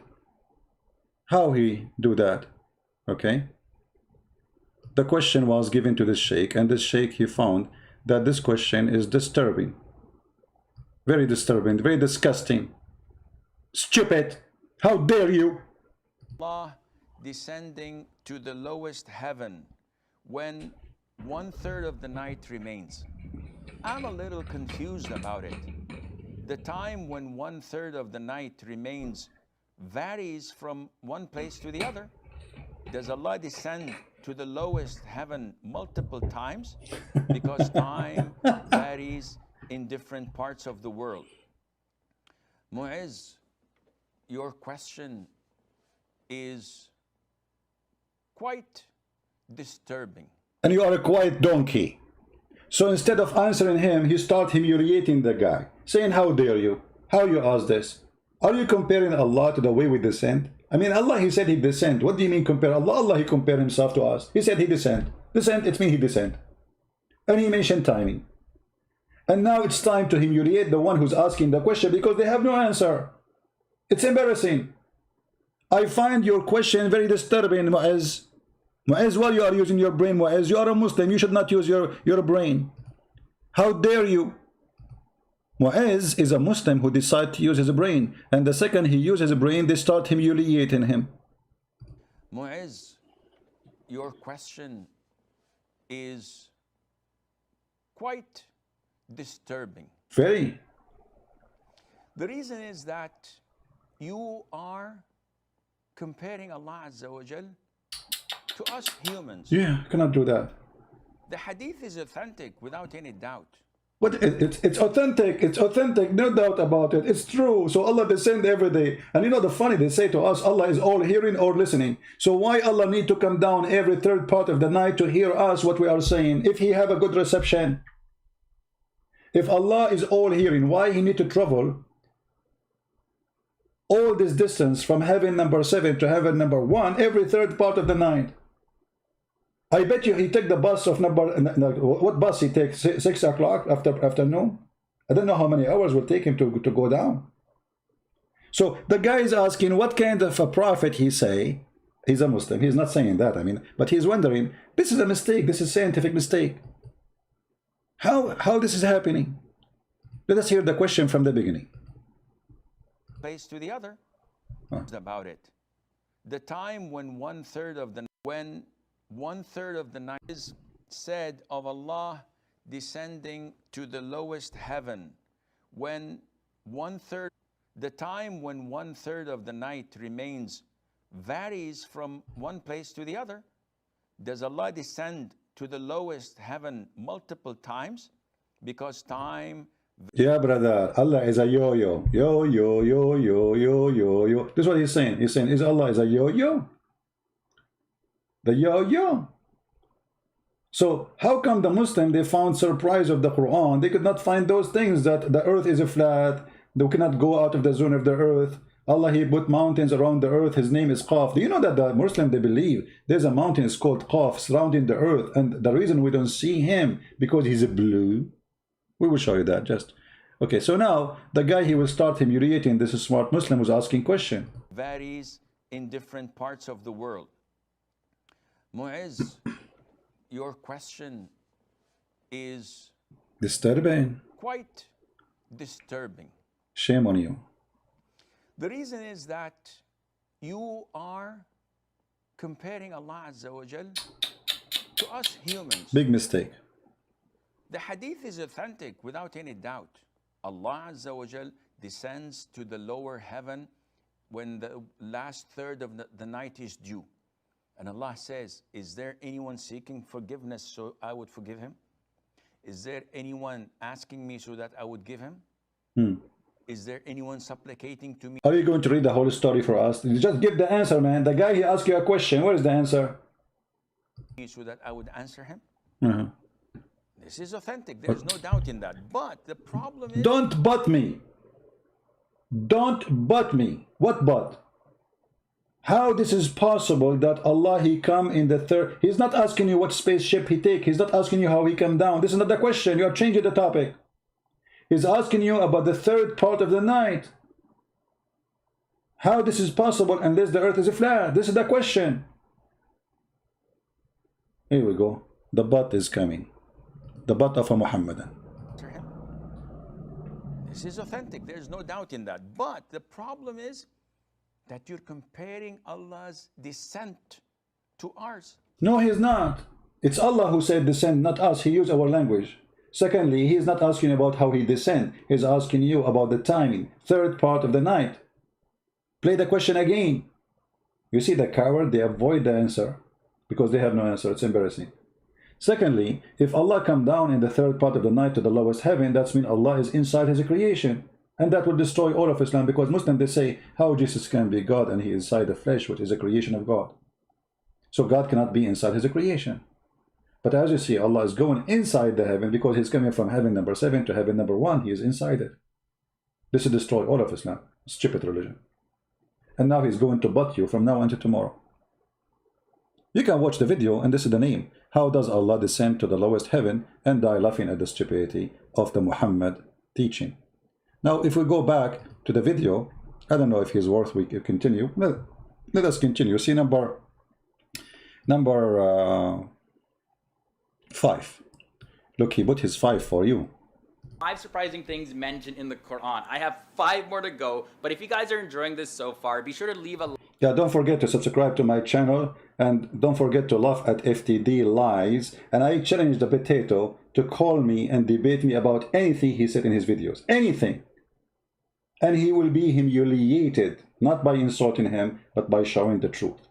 How he do that? Okay. The question was given to this sheikh, and this sheikh, he found that this question is disturbing. Very disturbing, very disgusting. Stupid. How dare you? Allah descending to the lowest heaven when 1/3 of the night remains. I'm a little confused about it. The time when 1/3 of the night remains varies from one place to the other. Does Allah descend to the lowest heaven multiple times? Because time varies in different parts of the world. Mu'izz, your question is quite disturbing. And you are a quiet donkey. So instead of answering him, you start humiliating the guy, saying, how dare you? How you ask this? Are you comparing Allah to the way we descend? I mean, Allah, he said he descend. What do you mean compare Allah? Allah, he compared himself to us. He said he descend. Descend, it means he descend. And he mentioned timing. And now it's time to humiliate the one who's asking the question because they have no answer. It's embarrassing. I find your question very disturbing, Mu'izz. Mu'izz, while you are using your brain, Mu'izz, you are a Muslim. You should not use your brain. How dare you? Mu'izz is a Muslim who decides to use his brain. And the second he uses his brain, they start humiliating him. Mu'izz, your question is quite disturbing. comparing Allah Azza wa Jal to us humans. Yeah, cannot do that. The hadith is authentic without any doubt. But it's authentic. It's authentic, no doubt about it. It's true. So Allah descend every day. And you know the funny, they say to us, Allah is all hearing or listening. So why Allah need to come down every third part of the night to hear us what we are saying? If he have a good reception. If Allah is all hearing, why he need to travel all this distance from heaven number 7 to heaven number 1 every third part of the night? I bet you he take the bus of number, what bus he takes, 6 o'clock afternoon? I don't know how many hours will take him to go down. So the guy is asking what kind of a prophet he say. He's a Muslim, he's not saying that, I mean, but he's wondering, this is a mistake, this is a scientific mistake. How this is happening? Let us hear the question from the beginning. Place to the other about it. The time when one third of the night is said of Allah descending to the lowest heaven, the time when one third of the night remains varies from one place to the other. Does Allah descend to the lowest heaven multiple times? Because time... Yeah, brother, Allah is a yo-yo. Yo-yo, yo-yo, yo-yo, yo. This is what he's saying. He's saying, Allah is a yo-yo? The yo-yo. So how come the Muslim, they found surprise of the Quran? They could not find those things, that the earth is a flat, they cannot go out of the zone of the earth. Allah, he put mountains around the earth. His name is Qaf. Do you know that the Muslim, they believe there's a mountain is called Qaf surrounding the earth, and the reason we don't see him because he's blue. We will show you that just. Okay, so now the guy, he will start humiliating this smart Muslim who's asking question. Varies in different parts of the world. Mu'izz, your question is Disturbing. quite disturbing. Shame on you. The reason is that you are comparing Allah Azza wa Jal to us humans. Big mistake. The hadith is authentic without any doubt. Allah Azza wa Jal descends to the lower heaven when the last third of the night is due. And Allah says, is there anyone seeking forgiveness so I would forgive him? Is there anyone asking me so that I would give him? Is there anyone supplicating to me? Are you going to read the whole story for us? You just give the answer, man. The guy, he asked you a question. Where is the answer? So that I would answer him? Uh-huh. This is authentic. There's no doubt in that. But the problem is... Don't but me. Don't but me. What but? How this is possible that Allah, he come in the third... He's not asking you what spaceship he take. He's not asking you how he come down. This is not the question. You are changing the topic. He's asking you about the third part of the night. How this is possible unless the earth is flat? This is the question. Here we go. The but is coming. The but of a Muhammadan. This is authentic. There's no doubt in that. But the problem is that you're comparing Allah's descent to ours. No, he's not. It's Allah who said descend, not us. He used our language. Secondly, he is not asking about how he descend. He's asking you about the timing. Third part of the night. Play the question again. You see the coward, they avoid the answer because they have no answer. It's embarrassing. Secondly, if Allah come down in the third part of the night to the lowest heaven, that means Allah is inside his creation. And that will destroy all of Islam, because Muslims, they say how Jesus can be God and he is inside the flesh, which is a creation of God. So God cannot be inside his creation. But as you see, Allah is going inside the heaven because he's coming from heaven number 7 to heaven number 1. He is inside it. This will destroy all of Islam. Stupid religion. And now he's going to butt you from now until tomorrow. You can watch the video, and this is the name. How does Allah descend to the lowest heaven and die laughing at the stupidity of the Muhammad teaching? Now, if we go back to the video, I don't know if he's worth we continue. Well, let us continue. See number 5. Look, he put his 5 for you. 5 surprising things mentioned in the Quran. I have 5 more to go, but if you guys are enjoying this so far, be sure to leave a... Yeah, don't forget to subscribe to my channel, and don't forget to laugh at FTD lies. And I challenge the potato to call me and debate me about anything he said in his videos. Anything. And he will be humiliated. not by insulting him, but by showing the truth.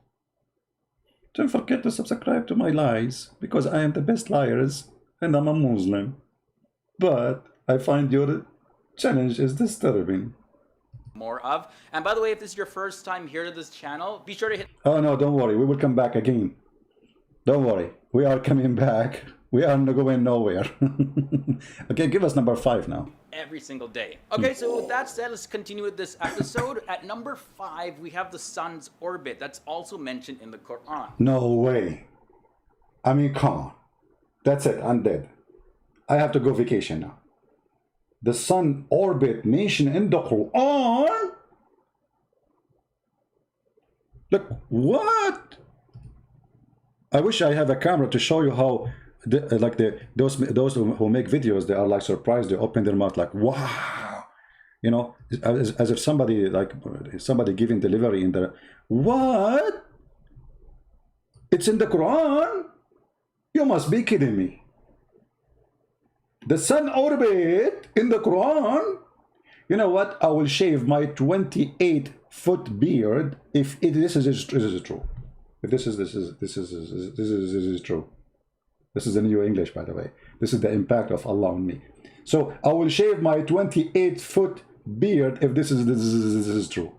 Don't forget to subscribe to my lies, because I am the best liars, and I'm a Muslim. But I find your challenge is disturbing. More of. And by the way, if this is your first time here to this channel, be sure to hit. Oh no, don't worry, we will come back again. Don't worry, we are coming back. We are not going nowhere. Okay, give us number 5 now. Every single day. Okay, so with that said, let's continue with this episode. At number 5, we have the sun's orbit. That's also mentioned in the Quran. No way. I mean, come on. That's it, I'm dead. I have to go vacation now. The sun orbit mentioned in the Quran? Look, what? I wish I have a camera to show you how those who make videos, they are like surprised, they open their mouth like, wow, you know, as if somebody giving delivery in the, what? It's in the Quran? You must be kidding me. The sun orbit in the Quran? You know what? I will shave my 28-foot beard if this is true. If this is true. This is the new English, by the way. This is the impact of Allah on me. So I will shave my 28-foot beard if this is true.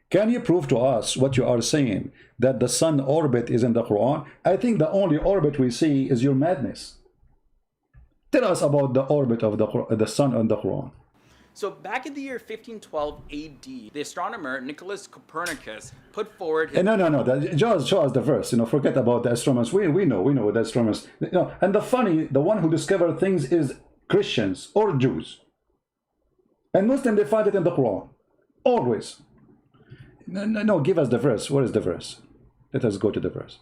Can you prove to us what you are saying, that the sun orbit is in the Quran? I think the only orbit we see is your madness. Tell us about the orbit of the sun on the Quran. So back in the year 1512 AD, the astronomer Nicholas Copernicus put forward his... No. Just show us the verse. You know, forget about the astronomers. We know the astronomers. You know, and the one who discovered things is Christians or Jews. And Muslims, they find it in the Quran. Always. No, give us the verse. Where is the verse? Let us go to the verse.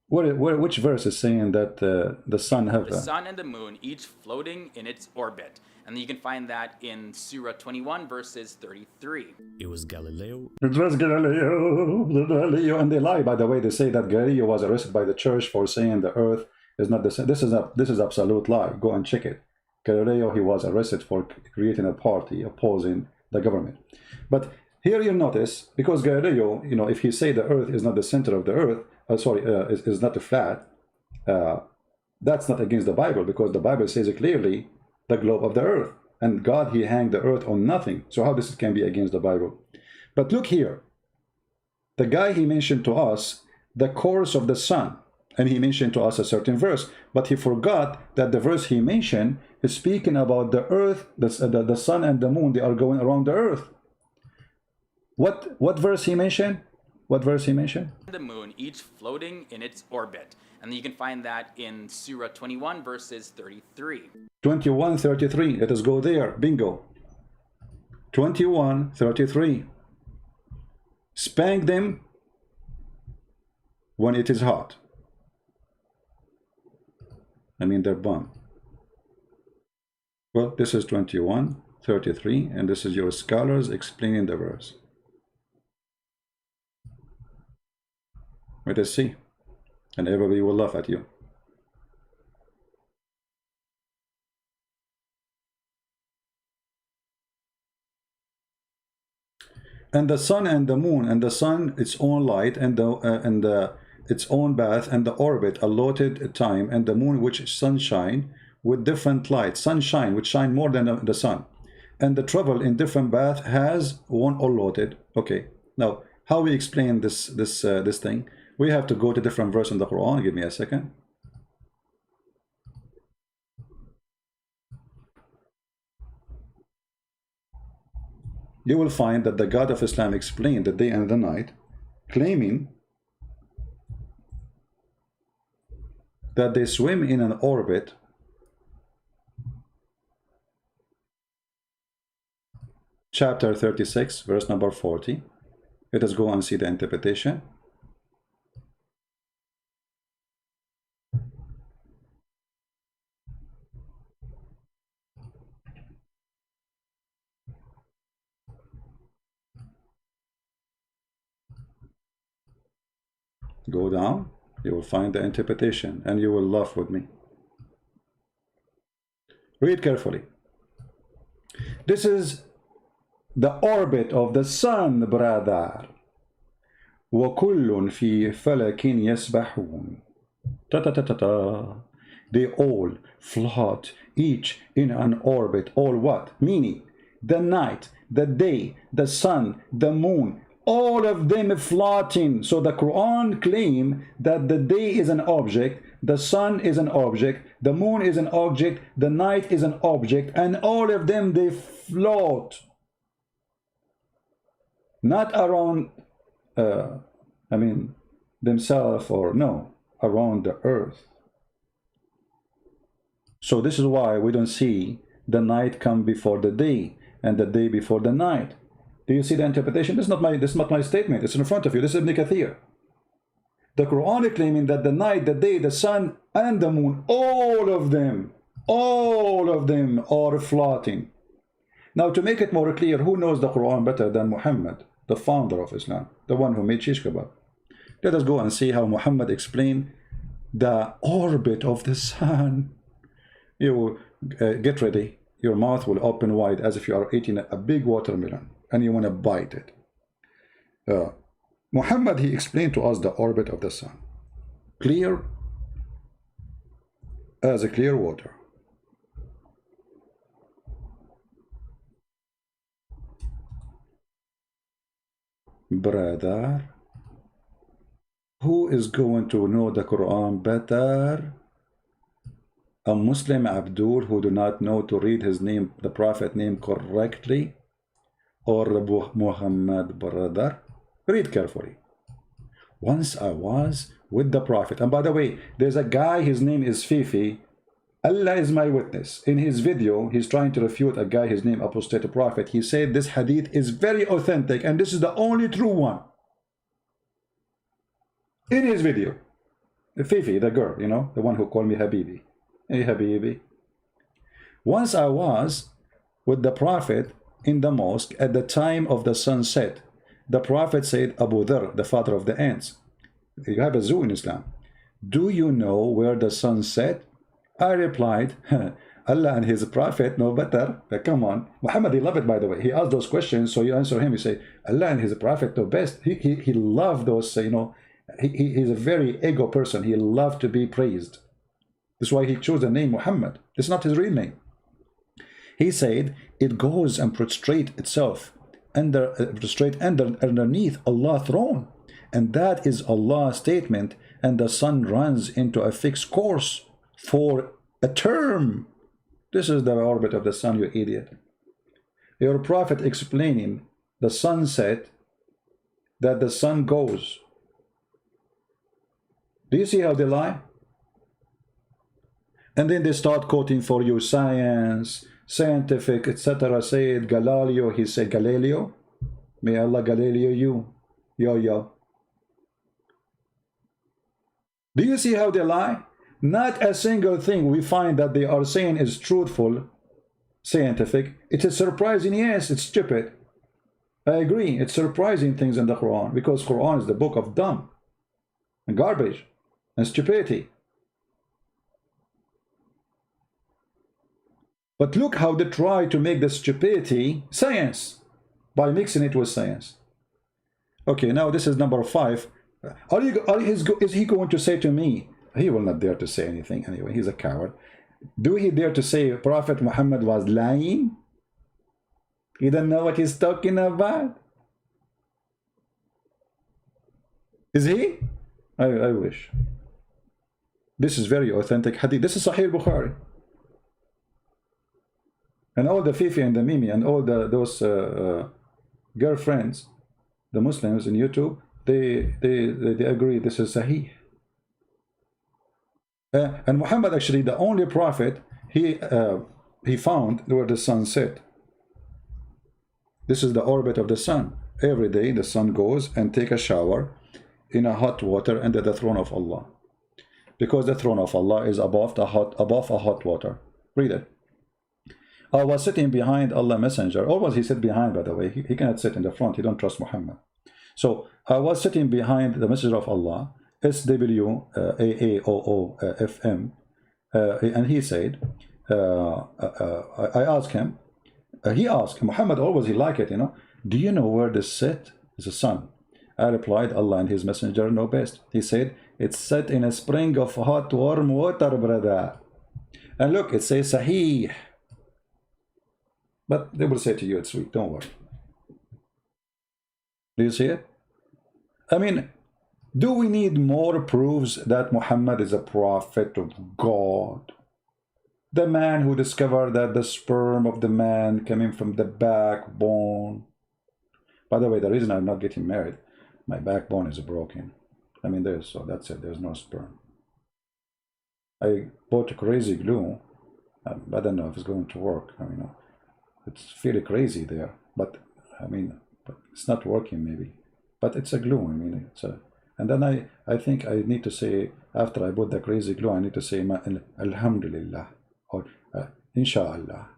Which verse is saying that the sun have... The sun and the moon, each floating in its orbit. And you can find that in Surah 21, verses 33. It was Galileo. It was Galileo. And they lie, by the way. They say that Galileo was arrested by the church for saying the earth is not the same. This is absolute lie. Go and check it. Galileo, he was arrested for creating a party opposing the government. But here you notice, because Galileo, you know, if he say the earth is not the center of the earth, is not a flat, that's not against the Bible, because the Bible says it clearly, the globe of the earth, and God, he hanged the earth on nothing. So how this can be against the Bible? But look here, the guy, he mentioned to us the course of the sun, and he mentioned to us a certain verse, but he forgot that the verse he mentioned is speaking about the earth, the sun and the moon, they are going around the earth. What verse he mentioned? What verse he mentioned? The moon, each floating in its orbit. And you can find that in Surah 21, verses 33. 21:33. Let us go there. Bingo. 21:33. Spank them when it is hot. I mean their bum. Well, this is 21:33, and this is your scholars explaining the verse. Let us see. And everybody will laugh at you. And the sun and the moon, and the sun its own light, and its own bath, and the orbit allotted time, and the moon which sunshine with different light, sunshine which shine more than the sun, and the travel in different bath has one allotted. Okay, now how we explain this thing? We have to go to different verse in the Quran. Give me a second. You will find that the God of Islam explained the day and the night, claiming that they swim in an orbit chapter 36, verse number 40. Let us go and see the interpretation. Go down, you will find the interpretation, and you will laugh with me. Read carefully. This is the orbit of the sun, brother. وَكُلٌّ فِي فَلَكٍ يَسْبَحُونَ. Ta ta ta ta ta. They all float, each in an orbit. All what? Meaning, the night, the day, the sun, the moon, all of them floating. So the Quran claim that the day is an object, the sun is an object, the moon is an object, the night is an object, and all of them, they float. Not around, themselves, or no, around the earth. So this is why we don't see the night come before the day and the day before the night. Do you see the interpretation? This is not my statement. It's in front of you. This is Ibn Kathir. The Quran is claiming that the night, the day, the sun, and the moon, all of them are floating. Now, to make it more clear, who knows the Quran better than Muhammad, the founder of Islam, the one who made shish kebab? Let us go and see how Muhammad explained the orbit of the sun. You get ready. Your mouth will open wide as if you are eating a big watermelon and you want to bite it. Muhammad, he explained to us the orbit of the sun. Clear as a clear water. Brother, who is going to know the Quran better? A Muslim Abdul who do not know to read his name, the Prophet name correctly, or Muhammad, brother? Read carefully. Once I was with the Prophet, and by the way, there's a guy, his name is Fifi. Allah is my witness. In his video, he's trying to refute a guy, his name Apostate Prophet. He said this hadith is very authentic and this is the only true one. In his video, Fifi, the girl, you know, the one who called me Habibi. Hey Habibi. Once I was with the Prophet in the mosque at the time of the sunset. The Prophet said, Abu Dhar, the father of the ants, you have a zoo in Islam. Do you know where the sun set? I replied, Allah and his Prophet know better. Come on. Muhammad, he loved it, by the way. He asked those questions, so you answer him. You say, Allah and his Prophet know best. He loved those, you know, he's a very ego person. He loved to be praised. That's why he chose the name Muhammad. It's not his real name. He said, it goes and prostrate itself underneath Allah's throne. And that is Allah's statement. And the sun runs into a fixed course for a term. This is the orbit of the sun, you idiot. Your Prophet explaining the sunset, that the sun goes. Do you see how they lie? And then they start quoting for you science, scientific, etc. Said Galileo, he said Galileo. May Allah Galileo you. Yo. Do you see how they lie? Not a single thing we find that they are saying is truthful, scientific. It is surprising, yes, it's stupid. I agree, it's surprising things in the Quran, because Quran is the book of dumb and garbage and stupidity. But look how they try to make the stupidity science by mixing it with science. Okay, now this is number 5. Is he going to say to me? He will not dare to say anything anyway. He's a coward. Do he dare to say Prophet Muhammad was lying? He doesn't know what he's talking about. Is he? I wish. This is very authentic hadith. This is Sahih Bukhari. And all the Fifi and the Mimi and all those girlfriends, the Muslims in YouTube, they agree this is Sahih. And Muhammad, actually, the only prophet he found where the sun set. This is the orbit of the sun. Every day the sun goes and take a shower in a hot water under the throne of Allah, because the throne of Allah is above a hot water. Read it. I was sitting behind Allah Messenger. Always he sit behind, by the way. He cannot sit in the front. He don't trust Muhammad. So I was sitting behind the Messenger of Allah, SWAAOOFM, and he said, I asked him, He asked, Muhammad always, he like it, you know, do you know where this set is? The sun. I replied, Allah and his messenger know best. He said, it's set in a spring of hot warm water, brother. And look, it says Sahih. But they will say to you, it's weak, don't worry. Do you see it? I mean, do we need more proofs that Muhammad is a prophet of God? The man who discovered that the sperm of the man coming from the backbone. By the way, the reason I'm not getting married, my backbone is broken. I mean, so that's it, there's no sperm. I bought a crazy glue. I don't know if it's going to work. I mean, it's fairly crazy there, but I mean, but it's not working maybe. But it's a glue. I mean, it's a. And then I think I need to say, after I bought the crazy glue, I need to say Alhamdulillah or Inshallah,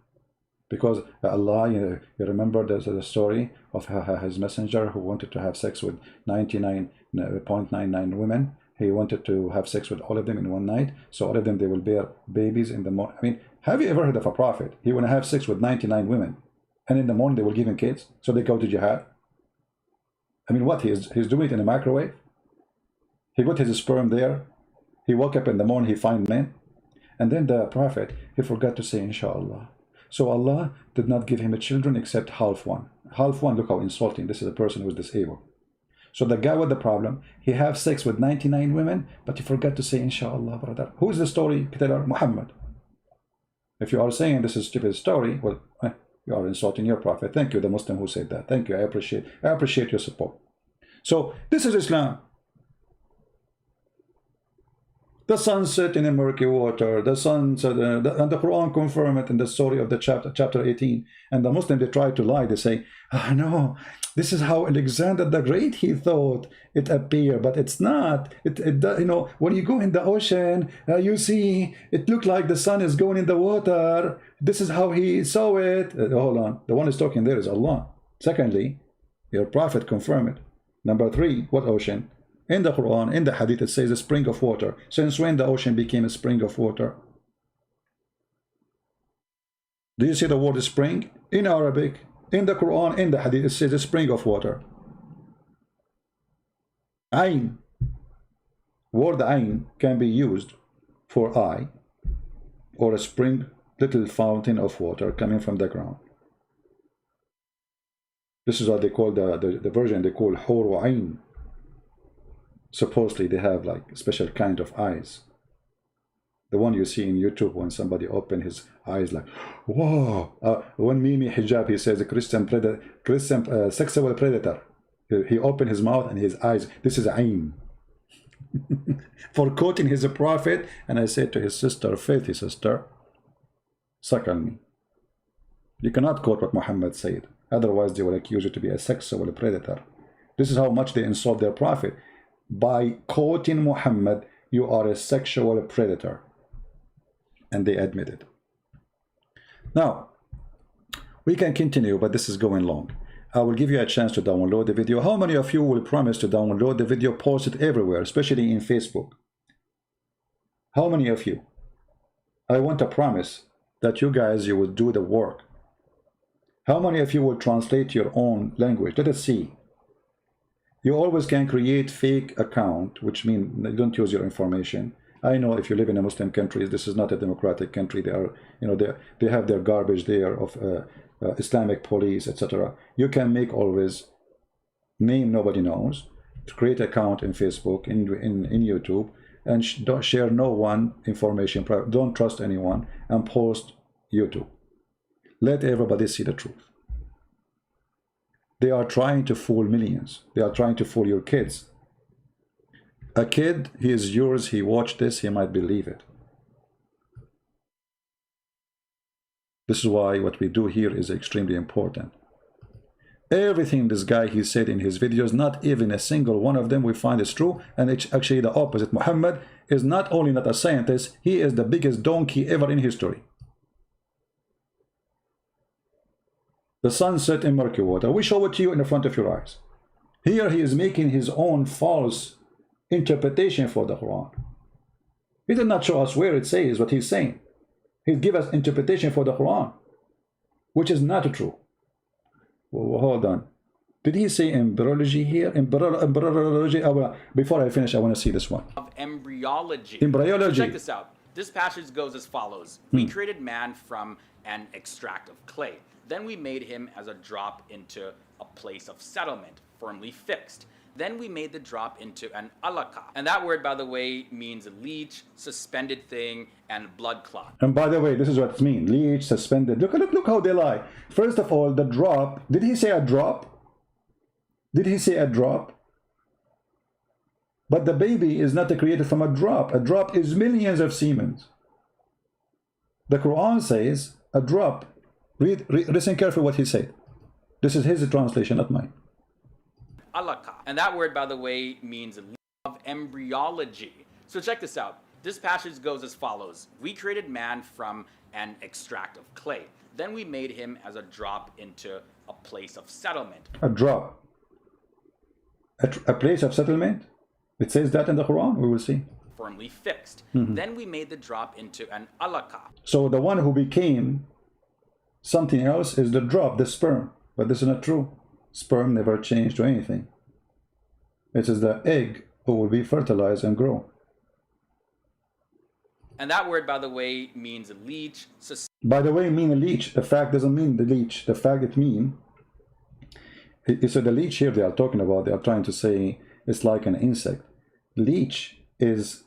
because Allah, you remember there's the story of his messenger who wanted to have sex with 99.99 women. He wanted to have sex with all of them in one night, so all of them, they will bear babies in the morning. I mean, have you ever heard of a prophet? He want to have sex with 99 women, and in the morning they will give him kids, so they go to jihad. I mean, what, he's doing it in a microwave? He got his sperm there. He woke up in the morning, he find men. And then the prophet, he forgot to say Inshallah. So Allah did not give him a children except half one. Half one, look how insulting. This is a person who is disabled. So the guy with the problem, he have sex with 99 women, but he forgot to say Inshallah, brother. Who is the story teller? Muhammad. If you are saying this is a stupid story, well, you are insulting your prophet. Thank you, the Muslim who said that. Thank you, I appreciate your support. So this is Islam. The sun set in a murky water. The sun set, and the Quran confirm it in the story of the chapter 18. And the Muslim, they try to lie. They say, no, this is how Alexander the Great, he thought it appeared, but it's not. You know, when you go in the ocean, you see it looked like the sun is going in the water. This is how he saw it. Hold on, the one who's talking there is Allah. Secondly, your prophet confirmed it. Number three, what ocean? In the Quran, in the Hadith, it says a spring of water. Since when the ocean became a spring of water? Do you see the word spring? In Arabic, in the Quran, in the Hadith, it says a spring of water. Ain. Word ain can be used for eye, or a spring, little fountain of water coming from the ground. This is what they call the version they call Hur Ain. Supposedly they have like a special kind of eyes. The one you see in YouTube when somebody open his eyes like, whoa. When Mimi Hijab, he says a Christian sexual predator. He opened his mouth and his eyes. This is Ain. For quoting his prophet. And I said to his sister, faithy sister, suck on me. You cannot quote what Muhammad said. Otherwise they will accuse you to be a sexual predator. This is how much they insult their prophet. By quoting Muhammad, you are a sexual predator. And they admit it. Now, we can continue, but this is going long. I will give you a chance to download the video. How many of you will promise to download the video, post it everywhere, especially in Facebook? How many of you? I want to promise that you guys, you will do the work. How many of you will translate your own language? Let us see. You always can create fake account, which means they don't use your information. I know if you live in a Muslim country, this is not a democratic country. They are, you know, they have their garbage there of Islamic police, etc. You can make always name nobody knows, to create account in Facebook, in YouTube, and don't share no one information. Don't trust anyone, and post YouTube. Let everybody see the truth. They are trying to fool millions. They are trying to fool your kids. A kid, he is yours, he watched this, he might believe it. This is why what we do here is extremely important. Everything this guy, he said in his videos, not even a single one of them we find is true, and it's actually the opposite. Muhammad is not only not a scientist, he is the biggest donkey ever in history. The sun set in murky water. We show it to you in the front of your eyes. Here he is making his own false interpretation for the Quran. He did not show us where it says what he's saying. He give us interpretation for the Quran. which is not true. Well, hold on. Did he say embryology here? Embryology. Before I finish, I want to see this one. Of embryology. Embryology. So check this out. This passage goes as follows. We created man from an extract of clay. Then we made him as a drop into a place of settlement, firmly fixed. Then we made the drop into an alaka. And that word, by the way, means leech, suspended thing, and blood clot. And by the way, this is what it means. Leech, suspended. Look how they lie. First of all, the drop. Did he say a drop? Did he say a drop? But the baby is not created from a drop. A drop is millions of semen. The Quran says a drop. Listen carefully what he said. This is his translation, not mine. Alaka. And that word, by the way, means of embryology. So check this out. This passage goes as follows. We created man from an extract of clay. Then we made him as a drop into a place of settlement. A drop. A place of settlement? It says that in the Quran. We will see. Firmly fixed. Then we made the drop into an alaka. So the one who became something else is the drop, the sperm. But this is not true. Sperm never changed to anything. It is the egg who will be fertilized and grow. And that word, by the way, means leech. By the way, mean a leech. The fact doesn't mean the leech. The fact it means. So the leech here they are talking about, they are trying to say it's like an insect. Leech is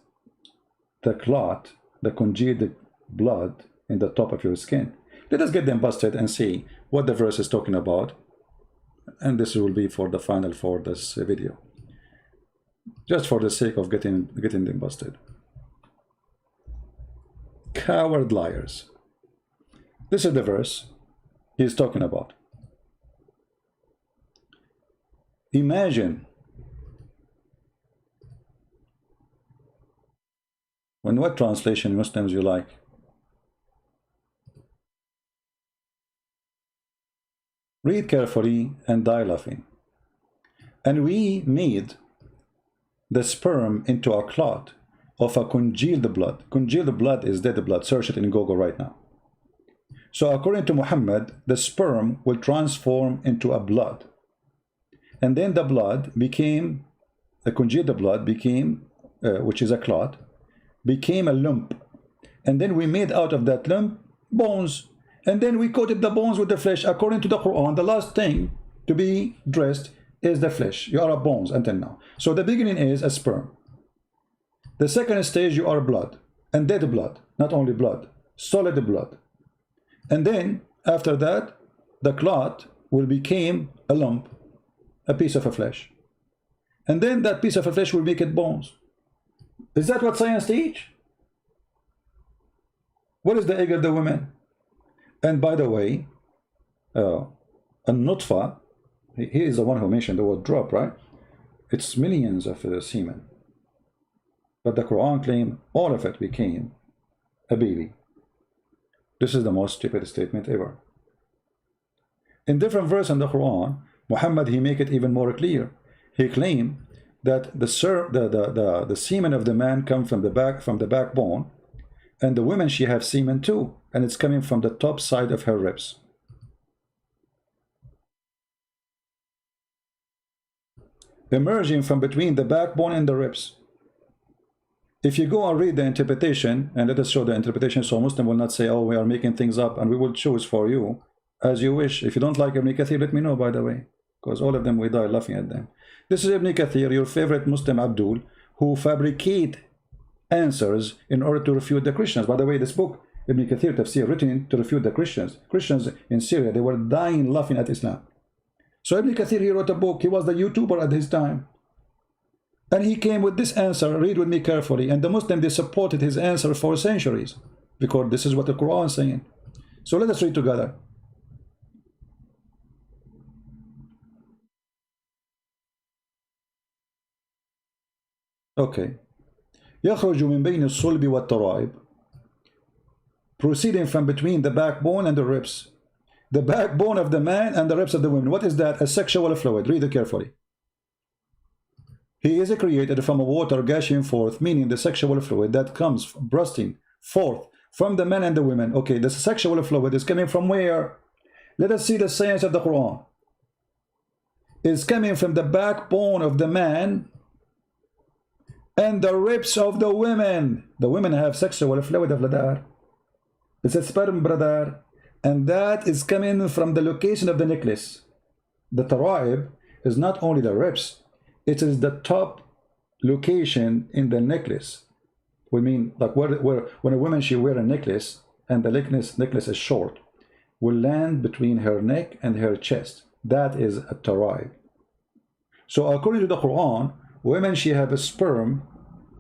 the clot, the congealed blood in the top of your skin. Let us get them busted and see what the verse is talking about. And this will be for the final for this video. Just for the sake of getting them busted. Coward liars. This is the verse he's talking about. Imagine what translation Muslims you like. Read carefully and die laughing. And we made the sperm into a clot of a congealed blood. Congealed blood is dead blood. Search it in Google right now. So according to Muhammad, the sperm will transform into a blood. And then the blood became, the congealed blood became, which is a clot, became a lump. And then we made out of that lump bones. And then we coated the bones with the flesh. According to the Quran, the last thing to be dressed is the flesh. You are a bones until now. So the beginning is a sperm. The second stage, you are blood. And dead blood. Not only blood. Solid blood. And then, after that, the clot will become a lump. A piece of a flesh. And then that piece of a flesh will make it bones. Is that what science teach? What is the egg of the woman? And by the way, a nutfa, he is the one who mentioned the word drop, right? It's millions of semen. But the Quran claims all of it became a baby. This is the most stupid statement ever. In different verses in the Quran, Muhammad, he make it even more clear. He claimed that the semen of the man come from the backbone, and the woman, she have semen too, and it's coming from the top side of her ribs. Emerging from between the backbone and the ribs. If you go and read the interpretation, and let us show the interpretation so Muslim will not say, oh, we are making things up, and we will choose for you as you wish. If you don't like Ibn Kathir, let me know, by the way, because all of them, we die laughing at them. This is Ibn Kathir, your favorite Muslim Abdul, who fabricate answers in order to refute the Christians. By the way, this book, Ibn Kathir Tafsir, written to refute the Christians. Christians in Syria, they were dying laughing at Islam. So Ibn Kathir, he wrote a book. He was the YouTuber at his time. And he came with this answer. Read with me carefully. And the Muslims, they supported his answer for centuries, because this is what the Quran is saying. So let us read together. Okay. يخرج من بين الصلب والترائب, proceeding from between the backbone and the ribs. The backbone of the man and the ribs of the woman. What is that? A sexual fluid. Read it carefully. He is created from a water gushing forth, meaning the sexual fluid that comes bursting forth from the men and the women. Okay, the sexual fluid is coming from where? Let us see the science of the Quran. It's coming from the backbone of the man and the ribs of the women. The women have sexual fluid of ladar. It's a sperm, brother. And that is coming from the location of the necklace. The taraib is not only the ribs, it is the top location in the necklace. We mean, like when a woman, she wear a necklace and the necklace is short, will land between her neck and her chest. That is a taraib. So according to the Quran, women, she have a sperm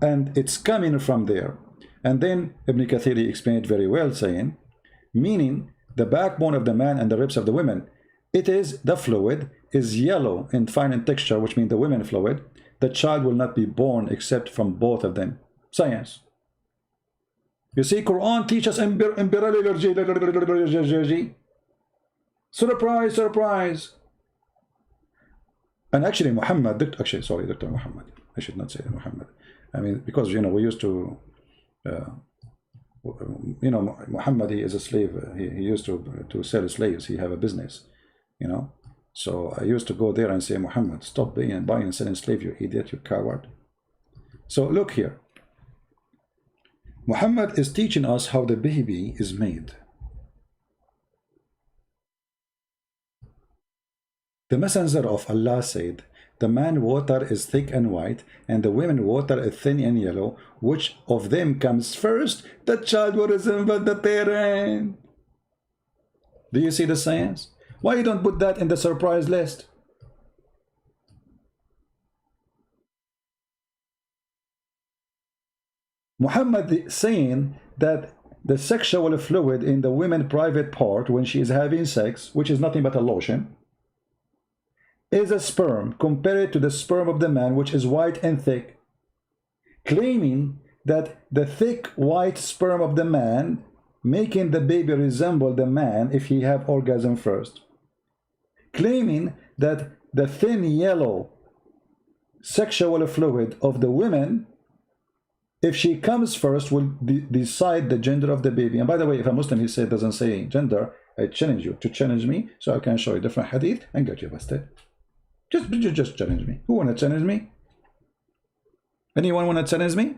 and it's coming from there. And then Ibn Kathir explained very well, saying, meaning the backbone of the man and the ribs of the women, it is the fluid is yellow and fine in texture, which means the women fluid. The child will not be born except from both of them. Science. You see, Quran teaches surprise, surprise. And actually Muhammad, Dr. Muhammad, I should not say Muhammad. I mean, because, you know, we used to, you know, Muhammad, he is a slave. He used to sell slaves. He have a business, you know. So I used to go there and say, Muhammad, stop buying and selling slave, you idiot, you coward. So look here. Muhammad is teaching us how the baby is made. The messenger of Allah said, the man water is thick and white, and the women water is thin and yellow. Which of them comes first? The child will resemble the parent. Do you see the science? Why you don't put that in the surprise list? Muhammad is saying that the sexual fluid in the women's private part when she is having sex, which is nothing but a lotion, is a sperm compared to the sperm of the man, which is white and thick, claiming that the thick white sperm of the man making the baby resemble the man if he have orgasm first, claiming that the thin yellow sexual fluid of the women, if she comes first, will decide the gender of the baby. And by the way, if a Muslim, he said, doesn't say gender, I challenge you to challenge me so I can show you different hadith and get you busted. Just challenge me. Who want to challenge me? Anyone want to challenge me?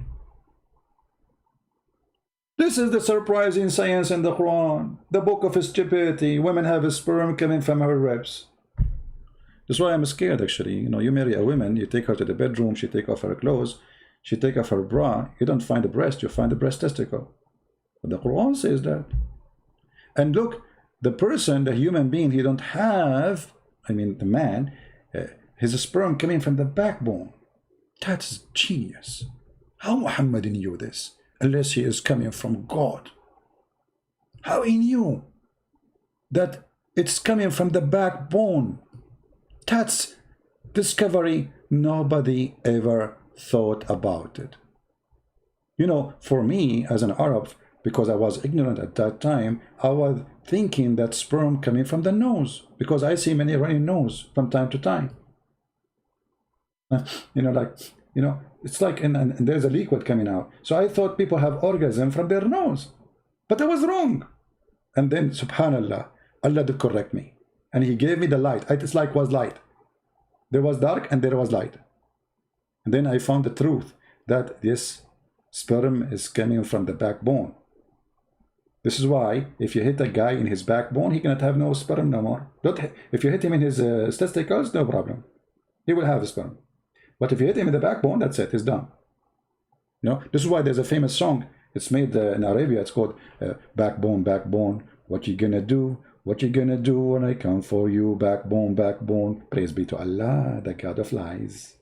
This is the surprising science in the Quran. The book of stupidity. Women have a sperm coming from her ribs. That's why I'm scared, actually. You know, you marry a woman, you take her to the bedroom, she take off her clothes, she take off her bra. You don't find the breast, you find the breast testicle. But the Quran says that. And look, the person, the human being, he don't have, I mean the man, his sperm coming from the backbone. That's genius. How Muhammad knew this? Unless he is coming from God. How he knew that it's coming from the backbone? That's discovery. Nobody ever thought about it. You know, for me as an Arab, because I was ignorant at that time, I was thinking that sperm coming from the nose, because I see many running nose from time to time. You know, like, you know, it's like, and there's a liquid coming out. So I thought people have orgasm from their nose, but I was wrong. And then, subhanallah, Allah did correct me, and he gave me the light. It's like was light. There was dark and there was light. And then I found the truth that this sperm is coming from the backbone. This is why if you hit a guy in his backbone, he cannot have no sperm no more. If you hit him in his testicles, no problem. He will have a sperm. But if you hit him in the backbone, that's it, he's done. You know, this is why there's a famous song. It's made in Arabia. It's called Backbone, Backbone. What you gonna do? What you gonna do when I come for you? Backbone, Backbone. Praise be to Allah, the God of lies.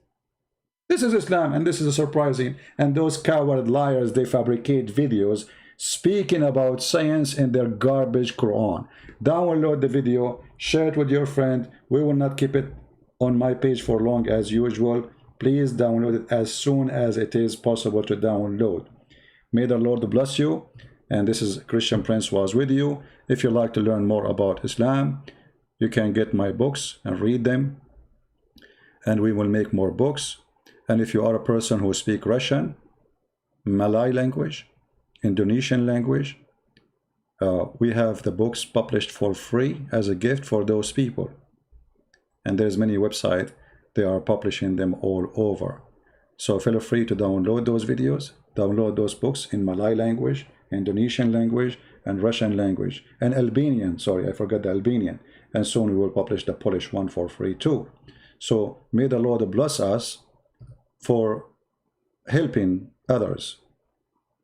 This is Islam, and this is surprising. And those coward liars, they fabricate videos speaking about science in their garbage Quran. Download the video, share it with your friend. We will not keep it on my page for long as usual. Please download it as soon as it is possible to download. May the Lord bless you. And this is Christian Prince was with you. If you'd like to learn more about Islam, you can get my books and read them. And we will make more books. And if you are a person who speaks Russian, Malay language, Indonesian language, We have the books published for free as a gift for those people. And there's many websites, they are publishing them all over. So feel free to download those videos, download those books in Malay language, Indonesian language, and Russian language, and Albanian. Sorry, I forgot the Albanian. And soon we will publish the Polish one for free too. So may the Lord bless us for helping others.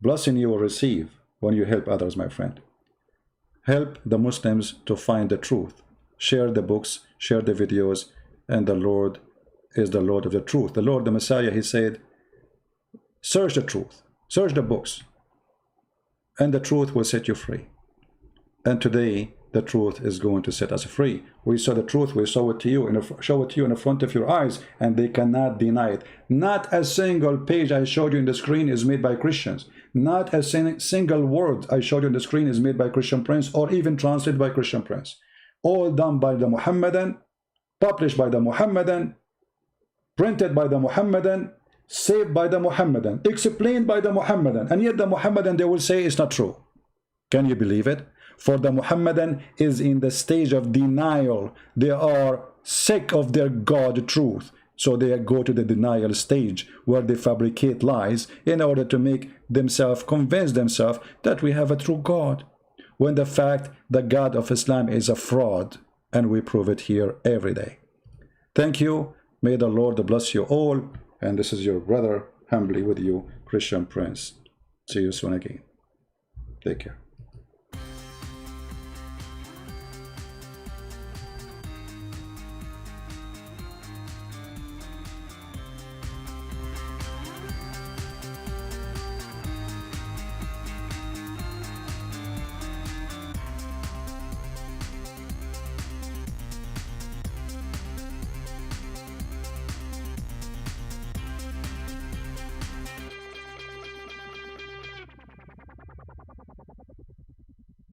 Blessing you will receive when you help others, my friend. Help the Muslims to find the truth. Share the books, share the videos, and the Lord is the Lord of the truth. The Lord, the Messiah, he said, search the truth, search the books, and the truth will set you free. And today, the truth is going to set us free. We saw the truth, we show it to you, show it to you in the front of your eyes, and they cannot deny it. Not a single page I showed you in the screen is made by Christians. Not a single word I showed you on the screen is made by Christian Prince or even translated by Christian Prince. All done by the Mohammedan, published by the Mohammedan, printed by the Mohammedan, saved by the Mohammedan, explained by the Mohammedan, and yet the Mohammedan, they will say it's not true. Can you believe it? For the Mohammedan is in the stage of denial. They are sick of their God truth. So they go to the denial stage where they fabricate lies in order to make themselves, convince themselves that we have a true God. When the fact the God of Islam is a fraud, and we prove it here every day. Thank you. May the Lord bless you all. And this is your brother, humbly with you, Christian Prince. See you soon again. Take care.